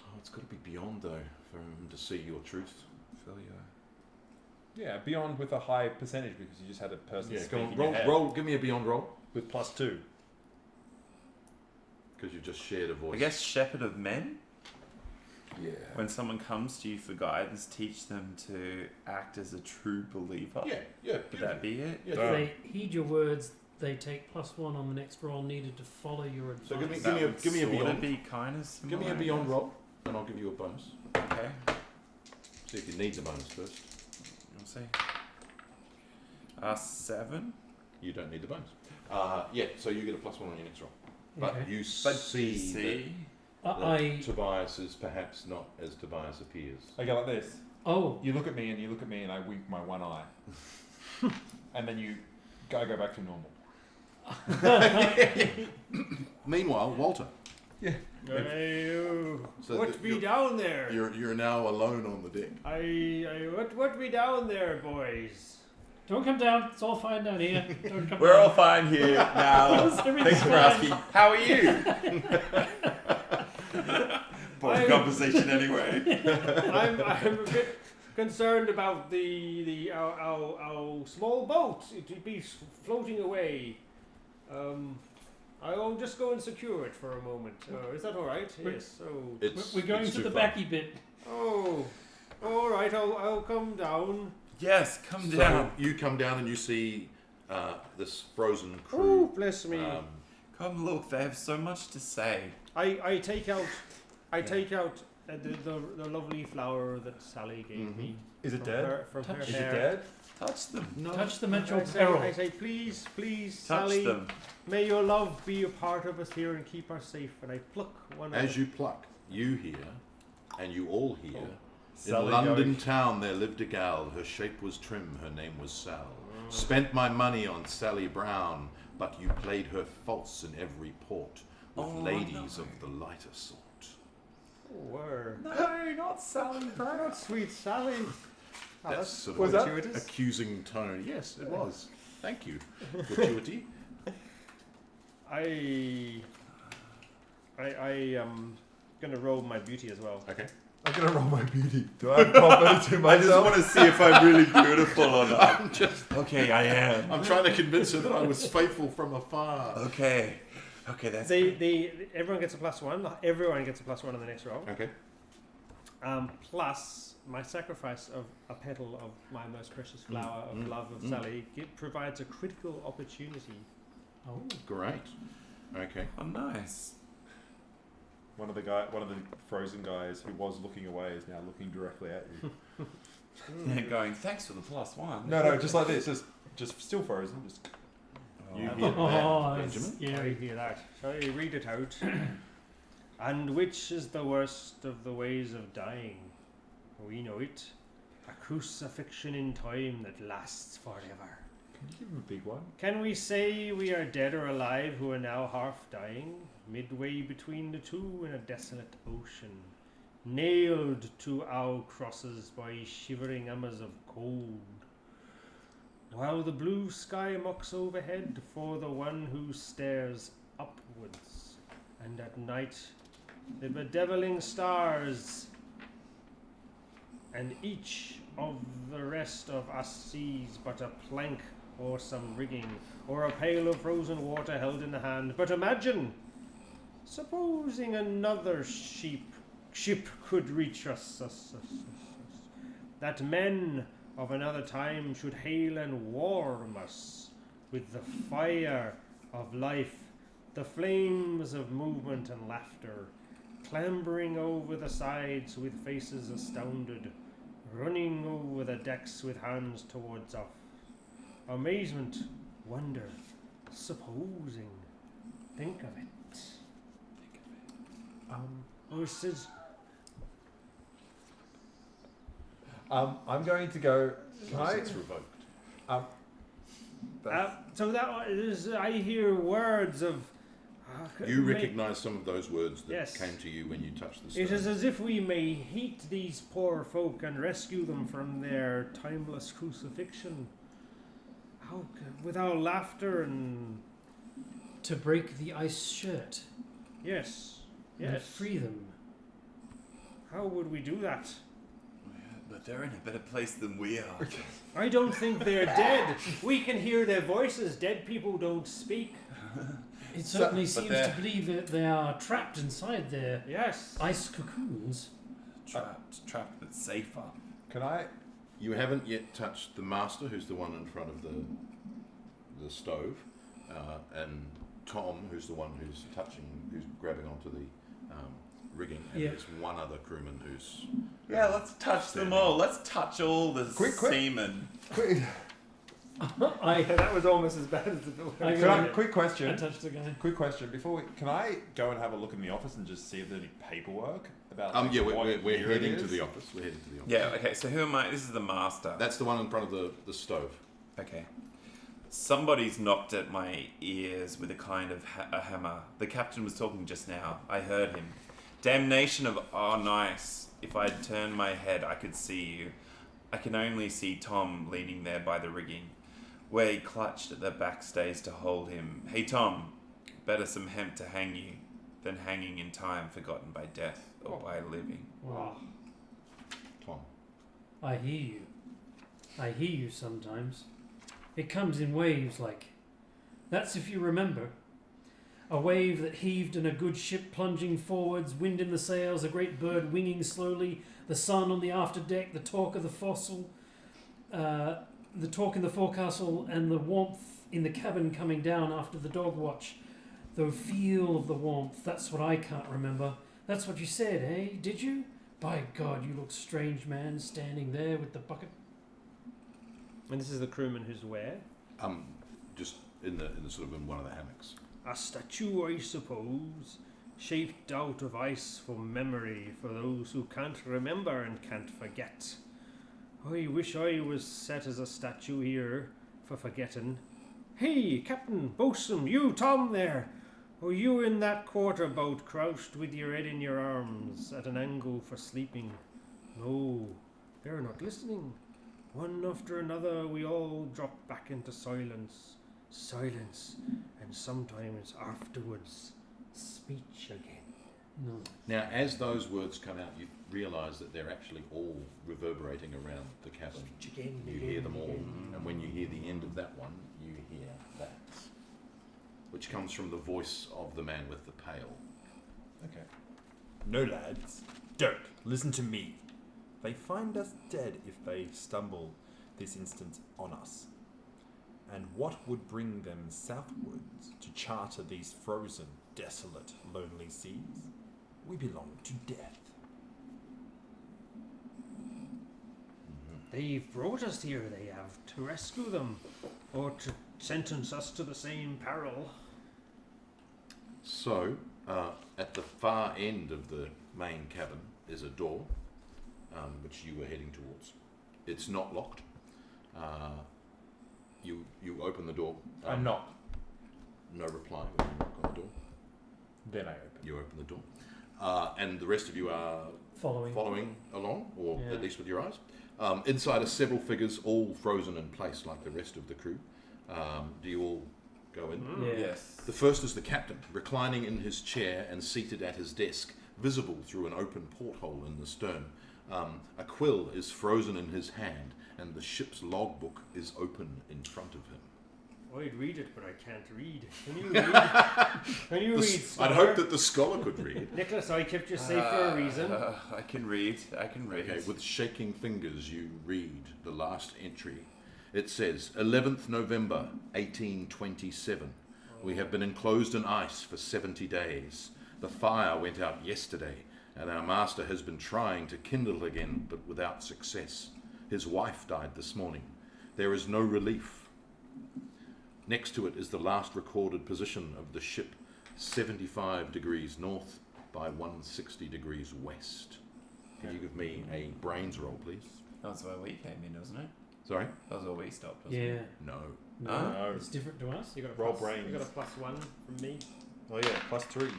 Speaker 1: Oh, it's got to be beyond though for him to see your truth.
Speaker 4: Feel you.
Speaker 3: Yeah, beyond with a high percentage because you just had a person
Speaker 1: Yeah. Go
Speaker 3: speaking
Speaker 1: on.
Speaker 3: in your head
Speaker 1: Roll. Give me a beyond roll
Speaker 3: with +2.
Speaker 1: because you've just shared a voice.
Speaker 4: I guess shepherd of men.
Speaker 1: Yeah.
Speaker 4: When someone comes to you for guidance, teach them to act as a true believer.
Speaker 1: Yeah. Yeah.
Speaker 4: Would that be it?
Speaker 1: Yeah.
Speaker 5: if they heed your words, they take +1 on the next roll needed to follow your advice.
Speaker 1: So give me-
Speaker 4: That would
Speaker 1: give me a
Speaker 4: sorta
Speaker 1: beyond.
Speaker 4: be kind of
Speaker 1: Give
Speaker 4: similar.
Speaker 1: me a
Speaker 4: I
Speaker 1: beyond
Speaker 4: guess.
Speaker 1: roll, and I'll give you a bonus.
Speaker 4: Okay.
Speaker 1: See if you need the bonus first.
Speaker 4: We'll see. 7.
Speaker 1: You don't need the bonus. Yeah, so you get a +1 on your next roll. But
Speaker 5: Okay.
Speaker 1: you
Speaker 4: But
Speaker 1: see that
Speaker 5: I
Speaker 1: Tobias is perhaps not as Tobias appears.
Speaker 3: I go like this.
Speaker 5: oh
Speaker 3: You look at me and I wink my one eye. And then I go back to normal.
Speaker 1: Meanwhile, Walter,
Speaker 6: Hey,
Speaker 1: So
Speaker 6: what
Speaker 1: the-
Speaker 6: be
Speaker 1: you're-
Speaker 6: down there?
Speaker 1: you're now alone on the deck.
Speaker 6: What be down there, boys?
Speaker 5: don't come down. It's all fine down here. Don't come
Speaker 4: We're
Speaker 5: down.
Speaker 4: all fine here now.
Speaker 5: Everything's
Speaker 4: Thanks for
Speaker 5: fine.
Speaker 4: asking. How are you? Boring
Speaker 6: I'm-
Speaker 4: conversation anyway.
Speaker 6: I'm a bit concerned about our small boat. It would be floating away. I'll just go and secure it for a moment. Is that all right? Yes. Oh.
Speaker 1: It's,
Speaker 5: We're going
Speaker 1: it's
Speaker 5: to
Speaker 1: too
Speaker 5: the
Speaker 1: far.
Speaker 5: backy bit.
Speaker 6: Oh. All right. I'll come down.
Speaker 4: Yes, come
Speaker 1: So
Speaker 4: down.
Speaker 1: you come down and you see this frozen
Speaker 6: Oh,
Speaker 1: crew.
Speaker 6: bless me.
Speaker 4: Come look, they have so much to say.
Speaker 6: I take out the lovely flower that Sally gave me.
Speaker 3: Is it
Speaker 6: from
Speaker 3: dead?
Speaker 6: From her
Speaker 5: Touch-
Speaker 3: Is
Speaker 6: hair.
Speaker 3: it dead?
Speaker 4: Touch them.
Speaker 1: No.
Speaker 5: Touch them at your
Speaker 6: I say,
Speaker 5: peril.
Speaker 6: I say, please,
Speaker 4: Touch
Speaker 6: Sally,
Speaker 4: them.
Speaker 6: may your love be a part of us here and keep us safe. And I pluck one
Speaker 1: As
Speaker 6: out.
Speaker 1: you pluck, you hear, and you all hear,
Speaker 3: Sally
Speaker 1: in London
Speaker 3: going-
Speaker 1: town there lived a gal, her shape was trim, her name was Sal. Spent my money on Sally Brown, but you played her false in every port, with
Speaker 4: Oh,
Speaker 1: ladies
Speaker 4: no.
Speaker 1: of the lighter sort.
Speaker 6: Word.
Speaker 4: No, not Sally Brown.
Speaker 6: Not sweet Sally. Oh,
Speaker 1: That's
Speaker 6: that's
Speaker 1: sort
Speaker 3: was
Speaker 1: of
Speaker 3: that-
Speaker 6: gratuitous.
Speaker 1: accusing tone. Yes, it was. Thank you. Gratuity.
Speaker 6: I am gonna roll my beauty as well.
Speaker 1: Okay.
Speaker 3: I'm gonna roll my beauty. Do I have confidence in
Speaker 4: I just
Speaker 3: myself?
Speaker 4: want to see if I'm really beautiful or not.
Speaker 1: I'm just.
Speaker 4: Okay, I am.
Speaker 1: I'm trying to convince her that I was faithful from afar.
Speaker 4: Okay. Okay, that's
Speaker 6: Everyone gets a +1. Everyone gets a +1 on the next roll.
Speaker 1: Okay.
Speaker 6: Plus my sacrifice of a petal of my most precious flower of love of Sally provides a critical opportunity.
Speaker 5: Oh.
Speaker 1: Great. Okay.
Speaker 4: oh, nice.
Speaker 3: One of the frozen guys who was looking away is now looking directly at you.
Speaker 4: They're going, thanks for the +1.
Speaker 3: No, just like this, just still frozen. Just
Speaker 1: You
Speaker 4: Oh.
Speaker 1: hear
Speaker 5: Oh,
Speaker 1: that,
Speaker 5: that's
Speaker 1: Benjamin?
Speaker 6: I
Speaker 5: scary.
Speaker 6: hear that. Shall I read it out? And which is the worst of the ways of dying? We know it. A crucifixion in time that lasts forever.
Speaker 3: Can you give him a big one?
Speaker 6: Can we say we are dead or alive who are now half dying, midway between the two in a desolate ocean, nailed to our crosses by shivering amas of cold, while the blue sky mocks overhead for the one who stares upwards, and at night the bedeviling stars, and each of the rest of us sees but a plank or some rigging, or a pail of frozen water held in the hand. But imagine, supposing another ship could reach us, that men of another time should hail and warm us with the fire of life, the flames of movement and laughter, clambering over the sides with faces astounded, running over the decks with hands towards us. Amazement, wonder, supposing. Think of it. Or says,
Speaker 3: I'm going to go. Can I?
Speaker 1: It's revoked.
Speaker 6: so that is, I hear words of.
Speaker 1: You recognise some of those words that
Speaker 6: Yes.
Speaker 1: came to you when you touched the stone.
Speaker 6: It is as if we may heat these poor folk and rescue them from their timeless crucifixion. With our laughter and
Speaker 5: To break the ice shirt
Speaker 6: yes,
Speaker 5: and
Speaker 6: yes.
Speaker 5: free them.
Speaker 6: How would we do that?
Speaker 4: But they're in a better place than we are.
Speaker 6: I don't think they're dead. We can hear their voices. Dead people don't speak.
Speaker 5: It certainly
Speaker 4: but
Speaker 5: seems
Speaker 4: they're-
Speaker 5: to believe that they are trapped inside their
Speaker 6: Yes.
Speaker 5: ice cocoons.
Speaker 4: Trapped but safer.
Speaker 3: Can I?
Speaker 1: You haven't yet touched the master, who's the one in front of the stove, and Tom, who's the one who's grabbing onto the rigging, and
Speaker 5: Yeah.
Speaker 1: there's one other crewman who's
Speaker 4: Yeah, let's touch them all. Let's touch all the
Speaker 3: Quick.
Speaker 4: seamen.
Speaker 3: Quick.
Speaker 6: That was almost as bad as the building.
Speaker 5: I
Speaker 3: Can I,
Speaker 5: got
Speaker 3: quick
Speaker 5: I
Speaker 3: question.
Speaker 5: touched the guy.
Speaker 3: Quick question. Before can I go and have a look in the office and just see if there's any paperwork about?
Speaker 1: Yeah,
Speaker 3: what
Speaker 1: we're
Speaker 3: year it
Speaker 1: heading to
Speaker 3: is?
Speaker 1: the office. We're heading to the office.
Speaker 4: Yeah, okay, so who am I? This is the master.
Speaker 1: That's the one in front of the stove.
Speaker 4: Okay. Somebody's knocked at my ears with a kind of a hammer. The captain was talking just now. I heard him. Damnation of nice. If I'd turned my head, I could see you. I can only see Tom leaning there by the rigging, where he clutched at the backstays to hold him. Hey, Tom, better some hemp to hang you than hanging in time forgotten by death or by living.
Speaker 5: Wow.
Speaker 1: Tom.
Speaker 5: I hear you. I hear you sometimes. It comes in waves like. That's if you remember. A wave that heaved in a good ship plunging forwards, wind in the sails, a great bird winging slowly, the sun on the afterdeck, the talk of the fossil, the talk in the forecastle, and the warmth in the cabin coming down after the dog watch. The feel of the warmth, that's what I can't remember. That's what you said, eh? Did you? By God, you look strange, man, standing there with the bucket.
Speaker 6: And this is the crewman who's where?
Speaker 1: Just in the sort of in one of the hammocks.
Speaker 6: A statue, I suppose, shaped out of ice for memory for those who can't remember and can't forget. I wish I was set as a statue here for forgetting. Hey, Captain, Bosun, you, Tom, there. Are you in that quarter boat, crouched with your head in your arms at an angle for sleeping? No, they're not listening. One after another, we all drop back into silence. Silence, and sometimes afterwards, speech again.
Speaker 5: No.
Speaker 1: Now, as those words come out, you realise that they're actually all reverberating around the cabin.
Speaker 6: Speech again.
Speaker 1: You hear them all, and when you hear the end of that one, you hear that, which comes from the voice of the man with the pail.
Speaker 3: Okay. No, lads, don't listen to me. They find us dead if they stumble this instant on us. And what would bring them southwards to charter these frozen, desolate, lonely seas? We belong to death.
Speaker 6: They've brought us here, they have, to rescue them, or to sentence us to the same peril.
Speaker 1: So, at the far end of the main cabin is a door, which you were heading towards. It's not locked. You open the door.
Speaker 3: I knock.
Speaker 1: No reply when you knock on the door.
Speaker 3: Then I open.
Speaker 1: You open the door. And the rest of you are
Speaker 5: Following.
Speaker 1: along, or
Speaker 5: Yeah.
Speaker 1: at least with your eyes. Inside are several figures, all frozen in place like the rest of the crew. Do you all go in?
Speaker 5: Yeah.
Speaker 4: Yes.
Speaker 1: The first is the captain, reclining in his chair and seated at his desk, visible through an open porthole in the stern. A quill is frozen in his hand, and the ship's logbook is open in front of him.
Speaker 6: I'd read it, but I can't read. Can you read? Can you read,
Speaker 1: I'd
Speaker 6: scholar?
Speaker 1: hope that the scholar could read.
Speaker 6: Nicholas, I kept you safe for a reason.
Speaker 4: I can read.
Speaker 1: Okay, with shaking fingers, you read the last entry. It says, 11th November, 1827. We have been enclosed in ice for 70 days. The fire went out yesterday, and our master has been trying to kindle again, but without success. His wife died this morning. There is no relief. Next to it is the last recorded position of the ship, 75 degrees north by 160 degrees west. Can you give me a brains roll, please?
Speaker 4: That was where we came in, wasn't it?
Speaker 1: Sorry?
Speaker 4: That was where we stopped, wasn't
Speaker 5: Yeah.
Speaker 4: it?
Speaker 1: No.
Speaker 5: No.
Speaker 3: No.
Speaker 5: It's different to us.
Speaker 6: You got a
Speaker 3: Roll
Speaker 6: plus,
Speaker 3: brains.
Speaker 6: You got a +1 from me.
Speaker 3: Oh yeah, +3.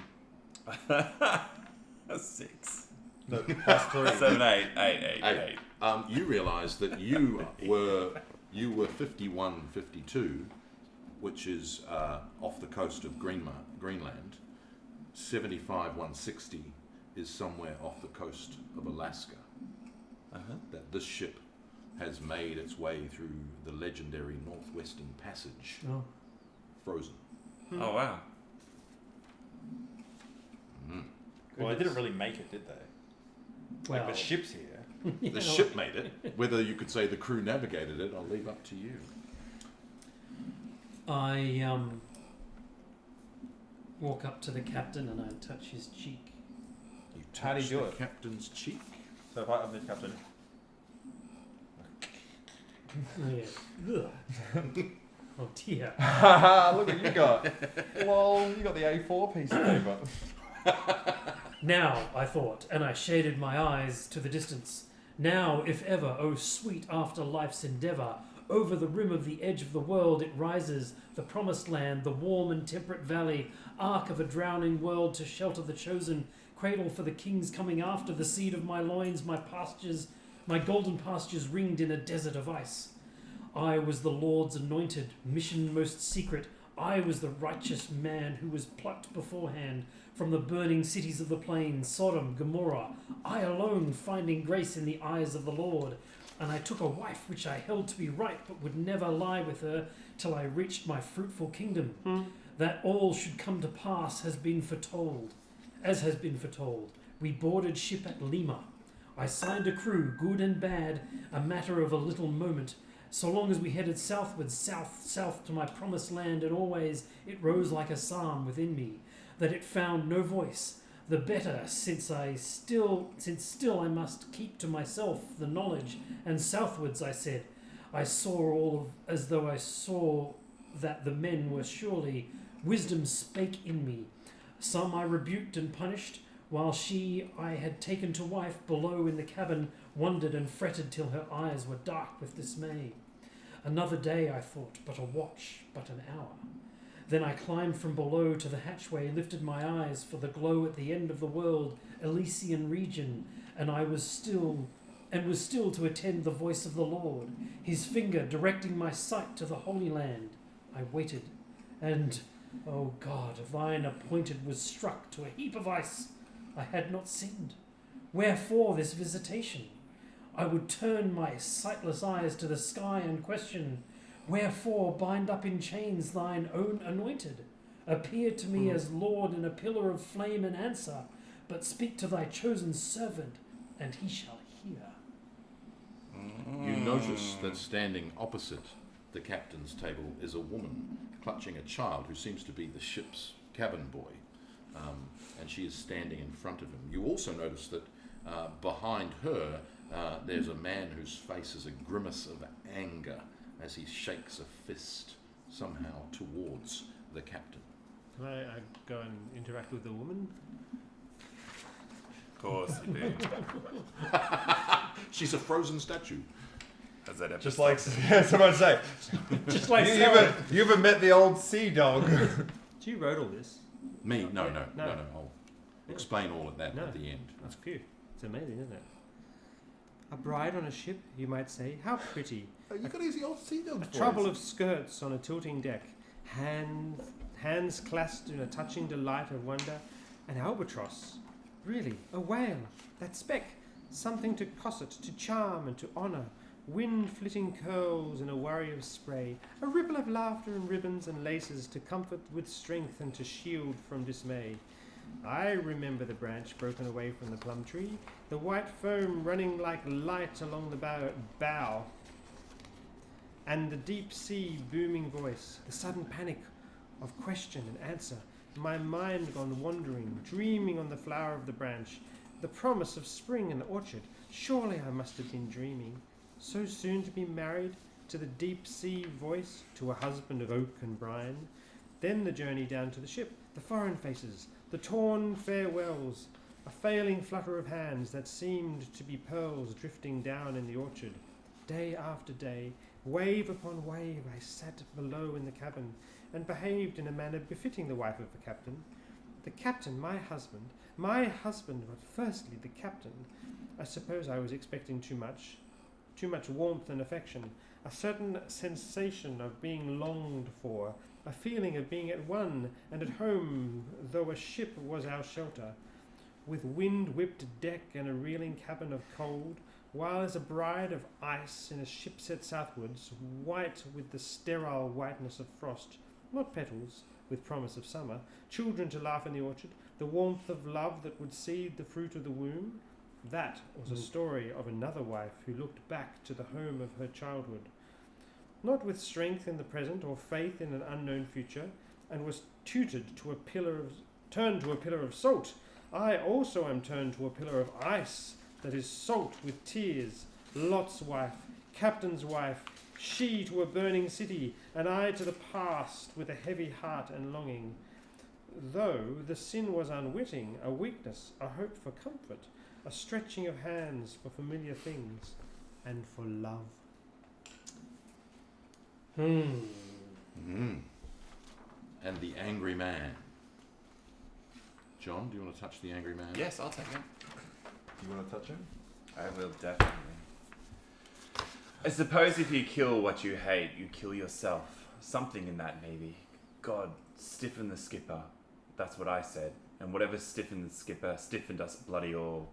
Speaker 4: 6.
Speaker 3: No, +3.
Speaker 4: 7, 8, 8, 8, 8.
Speaker 1: You realise that you were 51, 52, which is off the coast of Greenland. 75, 160 is somewhere off the coast of Alaska. That this ship has made its way through the legendary Northwestern Passage,
Speaker 5: Oh.
Speaker 1: frozen.
Speaker 4: Oh, wow.
Speaker 3: Well, they didn't really make it, did they?
Speaker 5: Well,
Speaker 3: Like the ship's here.
Speaker 1: The ship made it. Whether you could say the crew navigated it, I'll leave up to you.
Speaker 5: I walk up to the captain and I touch his cheek.
Speaker 1: You
Speaker 3: How do you
Speaker 1: touch
Speaker 3: do
Speaker 1: the
Speaker 3: it?
Speaker 1: captain's cheek.
Speaker 3: So if I'm the captain,
Speaker 5: Yeah. Ugh. Oh dear.
Speaker 3: Look what you got. Lol, you got the A4 piece of paper.
Speaker 5: Now, I thought, and I shaded my eyes to the distance. Now, if ever, oh sweet after life's endeavour, over the rim of the edge of the world it rises, the promised land, the warm and temperate valley, ark of a drowning world to shelter the chosen, cradle for the kings coming after, the seed of my loins, my pastures, my golden pastures ringed in a desert of ice. I was the Lord's anointed, mission most secret. I was the righteous man who was plucked beforehand from the burning cities of the plain, Sodom, Gomorrah. I alone finding grace in the eyes of the Lord. And I took a wife which I held to be right, but would never lie with her till I reached my fruitful kingdom. That all should come to pass has been foretold. As has been foretold, we boarded ship at Lima. I signed a crew, good and bad, a matter of a little moment. So long as we headed southwards, south to my promised land, and always it rose like a psalm within me, that it found no voice, the better, since still I must keep to myself the knowledge. And southwards, I said, I saw all as though I saw that the men were surely, wisdom spake in me. Some I rebuked and punished, while she I had taken to wife below in the cabin wondered and fretted till her eyes were dark with dismay. Another day, I thought, but a watch, but an hour. Then I climbed from below to the hatchway, lifted my eyes for the glow at the end of the world, Elysian region, and was still to attend the voice of the Lord, his finger directing my sight to the Holy Land. I waited, and, O God, thine appointed was struck to a heap of ice. I had not sinned. Wherefore this visitation? I would turn my sightless eyes to the sky and question, wherefore bind up in chains thine own anointed? Appear to me as Lord in a pillar of flame and answer, but speak to thy chosen servant, and he shall hear.
Speaker 1: You notice that standing opposite the captain's table is a woman clutching a child who seems to be the ship's cabin boy, and she is standing in front of him. You also notice that behind her there's a man whose face is a grimace of anger as he shakes a fist somehow towards the captain.
Speaker 6: Can I go and interact with the woman?
Speaker 4: Of course you do.
Speaker 1: She's a frozen statue.
Speaker 4: As that
Speaker 3: Just like someone say.
Speaker 2: Just like
Speaker 3: You ever met the old sea dog?
Speaker 6: So you wrote all this?
Speaker 1: Me? No.
Speaker 6: No.
Speaker 1: I'll explain all of that
Speaker 6: No.
Speaker 1: at the end.
Speaker 6: That's cute. It's amazing, isn't it? A bride on a ship, you might say. How pretty.
Speaker 3: You got to use the old sea dog
Speaker 6: A trouble of skirts on a tilting deck. Hands clasped in a touching delight of wonder. An albatross. Really, a whale. That speck. Something to cosset, to charm and to honour. Wind flitting curls in a worry of spray. A ripple of laughter and ribbons and laces to comfort with strength and to shield from dismay. I remember the branch broken away from the plum tree, the white foam running like light along the bough, and the deep sea booming voice, the sudden panic of question and answer, my mind gone wandering, dreaming on the flower of the branch, the promise of spring in the orchard. Surely I must have been dreaming. So soon to be married to the deep sea voice, to a husband of oak and brine. Then the journey down to the ship, the foreign faces, the torn farewells, a failing flutter of hands that seemed to be pearls drifting down in the orchard. Day after day, wave upon wave, I sat below in the cabin and behaved in a manner befitting the wife of the captain. The captain, my husband, but firstly the captain. I suppose I was expecting too much warmth and affection, a certain sensation of being longed for, a feeling of being at one and at home, though a ship was our shelter, with wind-whipped deck and a reeling cabin of cold, while as a bride of ice in a ship set southwards, white with the sterile whiteness of frost, not petals, with promise of summer, children to laugh in the orchard, the warmth of love that would seed the fruit of the womb. That was a story of another wife who looked back to the home of her childhood, not with strength in the present or faith in an unknown future, and was turned to a pillar of salt. I also am turned to a pillar of ice that is salt with tears. Lot's wife, captain's wife, She to a burning city, and I to the past with a heavy heart and longing. Though the sin was unwitting, a weakness, a hope for comfort, a stretching of hands for familiar things, and for love.
Speaker 1: And the angry man. John, do you want to touch the angry man?
Speaker 4: Yes, I'll take it.
Speaker 3: Do you want to touch him?
Speaker 4: I will definitely. I suppose if you kill what you hate, you kill yourself. Something in that, maybe. God, stiffen the skipper. That's what I said. And whatever stiffened the skipper, stiffened us bloody all.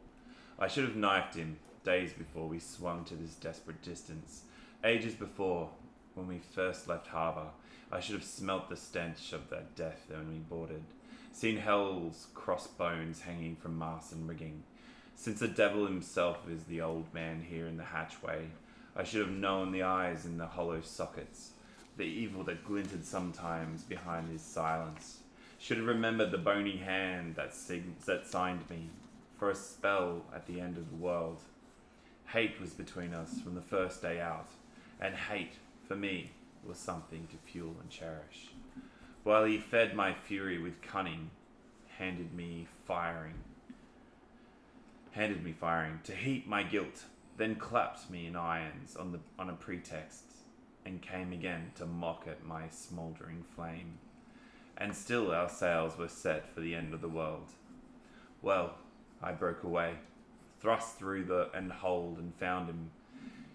Speaker 4: I should have knifed him days before we swung to this desperate distance. Ages before, when we first left harbour, I should have smelt the stench of that death when we boarded. Seen hell's crossbones hanging from mast and rigging. Since the devil himself is the old man here in the hatchway, I should have known the eyes in the hollow sockets, the evil that glinted sometimes behind his silence. Should have remembered the bony hand that signed me for a spell at the end of the world. Hate was between us from the first day out, and hate, for me, was something to fuel and cherish. While he fed my fury with cunning, handed me firing to heat my guilt, then clapped me in irons on a pretext, and came again to mock at my smouldering flame. And still our sails were set for the end of the world. Well, I broke away, thrust through and hold, and found him.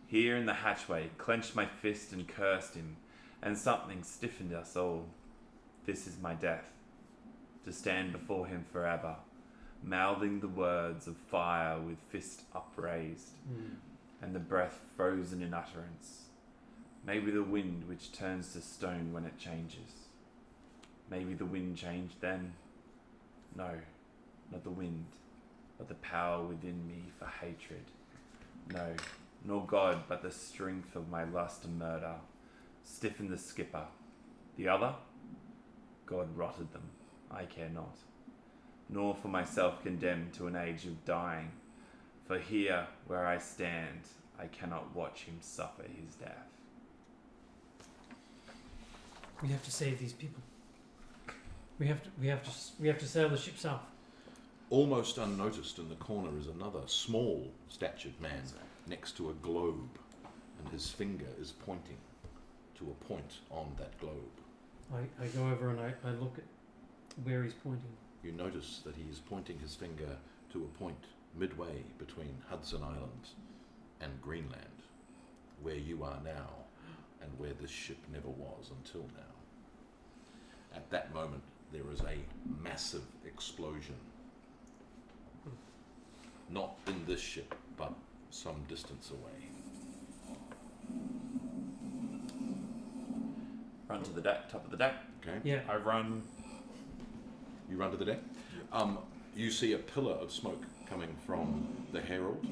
Speaker 4: Here in the hatchway, clenched my fist and cursed him, and something stiffened us all. This is my death, to stand before him forever, mouthing the words of fire with fist upraised, and the breath frozen in utterance. Maybe the wind which turns to stone when it changes. Maybe the wind changed then. No, not the wind, but the power within me for hatred. No, nor God, but the strength of my lust and murder. Stiffened the skipper. The other? God rotted them, I care not. Nor for myself condemned to an age of dying. For here, where I stand, I cannot watch him suffer his death.
Speaker 5: We have to save these people. We have to sail the ship south.
Speaker 1: Almost unnoticed in the corner is another small statured man next to a globe, and his finger is pointing to a point on that globe.
Speaker 5: I go over and I look at where he's pointing.
Speaker 1: You notice that he is pointing his finger to a point midway between Hudson Island and Greenland, where you are now and where this ship never was until now. At that moment, there is a massive explosion. Not in this ship, but some distance away.
Speaker 4: Run to the deck, top of the deck.
Speaker 1: Okay.
Speaker 5: Yeah.
Speaker 3: I run.
Speaker 1: You run to the deck. You see a pillar of smoke coming from the Herald,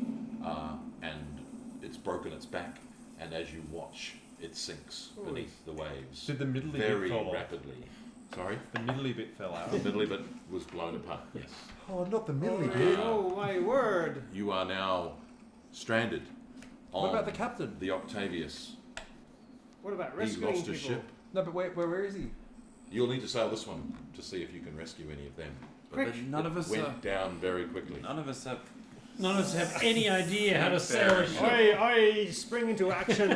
Speaker 1: and it's broken its back. And as you watch, it sinks beneath the waves
Speaker 3: Did the middly
Speaker 1: very
Speaker 3: bit fall
Speaker 1: rapidly. Sorry,
Speaker 3: off? The middly bit fell out.
Speaker 1: the middle bit was blown apart. Yes.
Speaker 3: Oh, not the middly
Speaker 6: Oh my word!
Speaker 1: You are now stranded on
Speaker 3: What about the captain?
Speaker 1: the Octavius.
Speaker 6: What about
Speaker 1: He
Speaker 6: rescuing
Speaker 1: lost his
Speaker 6: people?
Speaker 1: ship.
Speaker 3: No, but where is he?
Speaker 1: You'll need to sail this one to see if you can rescue any of them. But
Speaker 4: But none of us
Speaker 1: went down very quickly.
Speaker 4: None of us have.
Speaker 5: None of us have any idea how to sail a ship.
Speaker 6: I spring into action.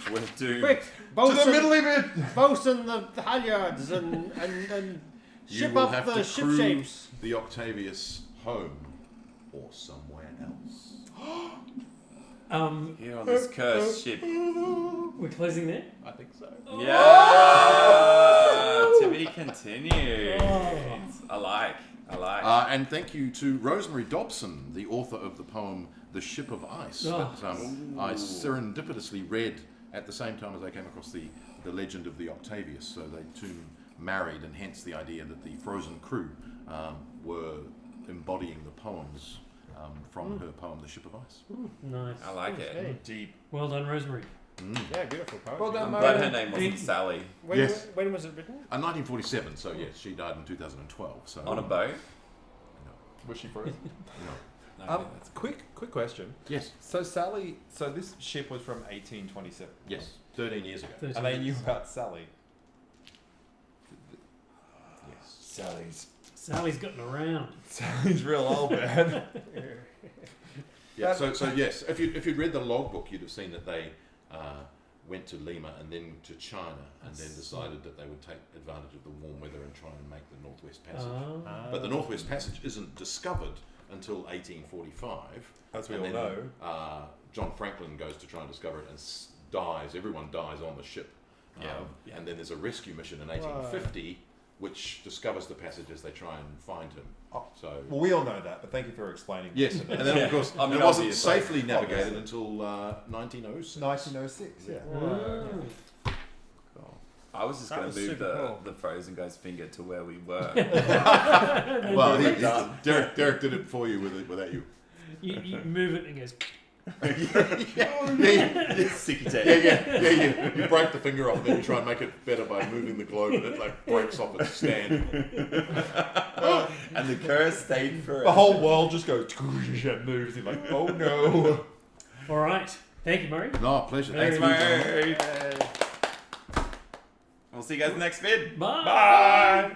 Speaker 4: We're doomed.
Speaker 6: Quick,
Speaker 3: To the
Speaker 6: bosun,
Speaker 3: middly bit!
Speaker 6: bosun the halyards and
Speaker 1: You
Speaker 6: ship
Speaker 1: will
Speaker 6: up
Speaker 1: have
Speaker 6: the
Speaker 1: to
Speaker 6: ship
Speaker 1: cruise
Speaker 6: shapes.
Speaker 1: the Octavius home or somewhere else.
Speaker 4: Here on this cursed ship.
Speaker 5: We're closing there.
Speaker 1: I think so.
Speaker 4: Yeah! To be continued. I like.
Speaker 1: And thank you to Rosemary Dobson, the author of the poem The Ship of Ice,
Speaker 5: Oh.
Speaker 1: that I serendipitously read at the same time as I came across the legend of the Octavius. So they two married, and hence the idea that the frozen crew were embodying the poems from her poem The Ship of Ice.
Speaker 5: Nice.
Speaker 4: I like it.
Speaker 6: Okay.
Speaker 3: Deep.
Speaker 5: Well done, Rosemary.
Speaker 6: Yeah, beautiful poetry.
Speaker 3: Well done,
Speaker 4: I'm glad her name wasn't
Speaker 5: Did-
Speaker 4: Sally.
Speaker 6: When,
Speaker 1: Yes.
Speaker 6: when was it written?
Speaker 1: 1947, so yes, she died in 2012. So
Speaker 4: On a boat?
Speaker 3: Was she frozen?
Speaker 1: No.
Speaker 4: that's
Speaker 3: Quick question.
Speaker 1: Yes.
Speaker 3: So this ship was from 1827.
Speaker 1: Yes. 13 years ago.
Speaker 5: 13
Speaker 3: And they knew
Speaker 5: years.
Speaker 3: about Sally.
Speaker 1: Yes.
Speaker 5: Sally's gotten around.
Speaker 3: Sally's real old, man.
Speaker 1: Yeah. So yes, if you'd read the logbook, you'd have seen that they went to Lima and then to China, and then decided that they would take advantage of the warm weather and try and make the Northwest Passage. But the Northwest Passage isn't discovered until 1845.
Speaker 3: As we
Speaker 1: and
Speaker 3: all
Speaker 1: then,
Speaker 3: know.
Speaker 1: John Franklin goes to try and discover it and dies. Everyone dies on the ship. And then there's a rescue mission in 1850, which discovers the passage as they try and find him. So
Speaker 3: Well, we all know that, but thank you for explaining.
Speaker 1: yes, and then of course
Speaker 4: I mean,
Speaker 1: it wasn't
Speaker 4: obviously.
Speaker 1: safely navigated until 1906.
Speaker 3: 1906, yeah.
Speaker 4: I was just
Speaker 6: That
Speaker 4: going
Speaker 6: was
Speaker 4: to move
Speaker 6: super cool.
Speaker 4: the frozen guy's finger to where we were.
Speaker 1: Well,
Speaker 4: Done.
Speaker 1: Derek did it for you without you.
Speaker 5: You move it and it goes.
Speaker 4: Sticky tape.
Speaker 1: Yeah. You break the finger off, then you try and make it better by moving the globe, and it like breaks off its stand.
Speaker 4: And the curse stayed forever.
Speaker 3: The whole world just goes and moves. You're like, oh no.
Speaker 5: All right. Thank you, Murray.
Speaker 1: No, pleasure.
Speaker 5: Very
Speaker 1: Thanks,
Speaker 4: Mate. We'll see you guys in the next vid.
Speaker 5: Bye.
Speaker 4: Bye.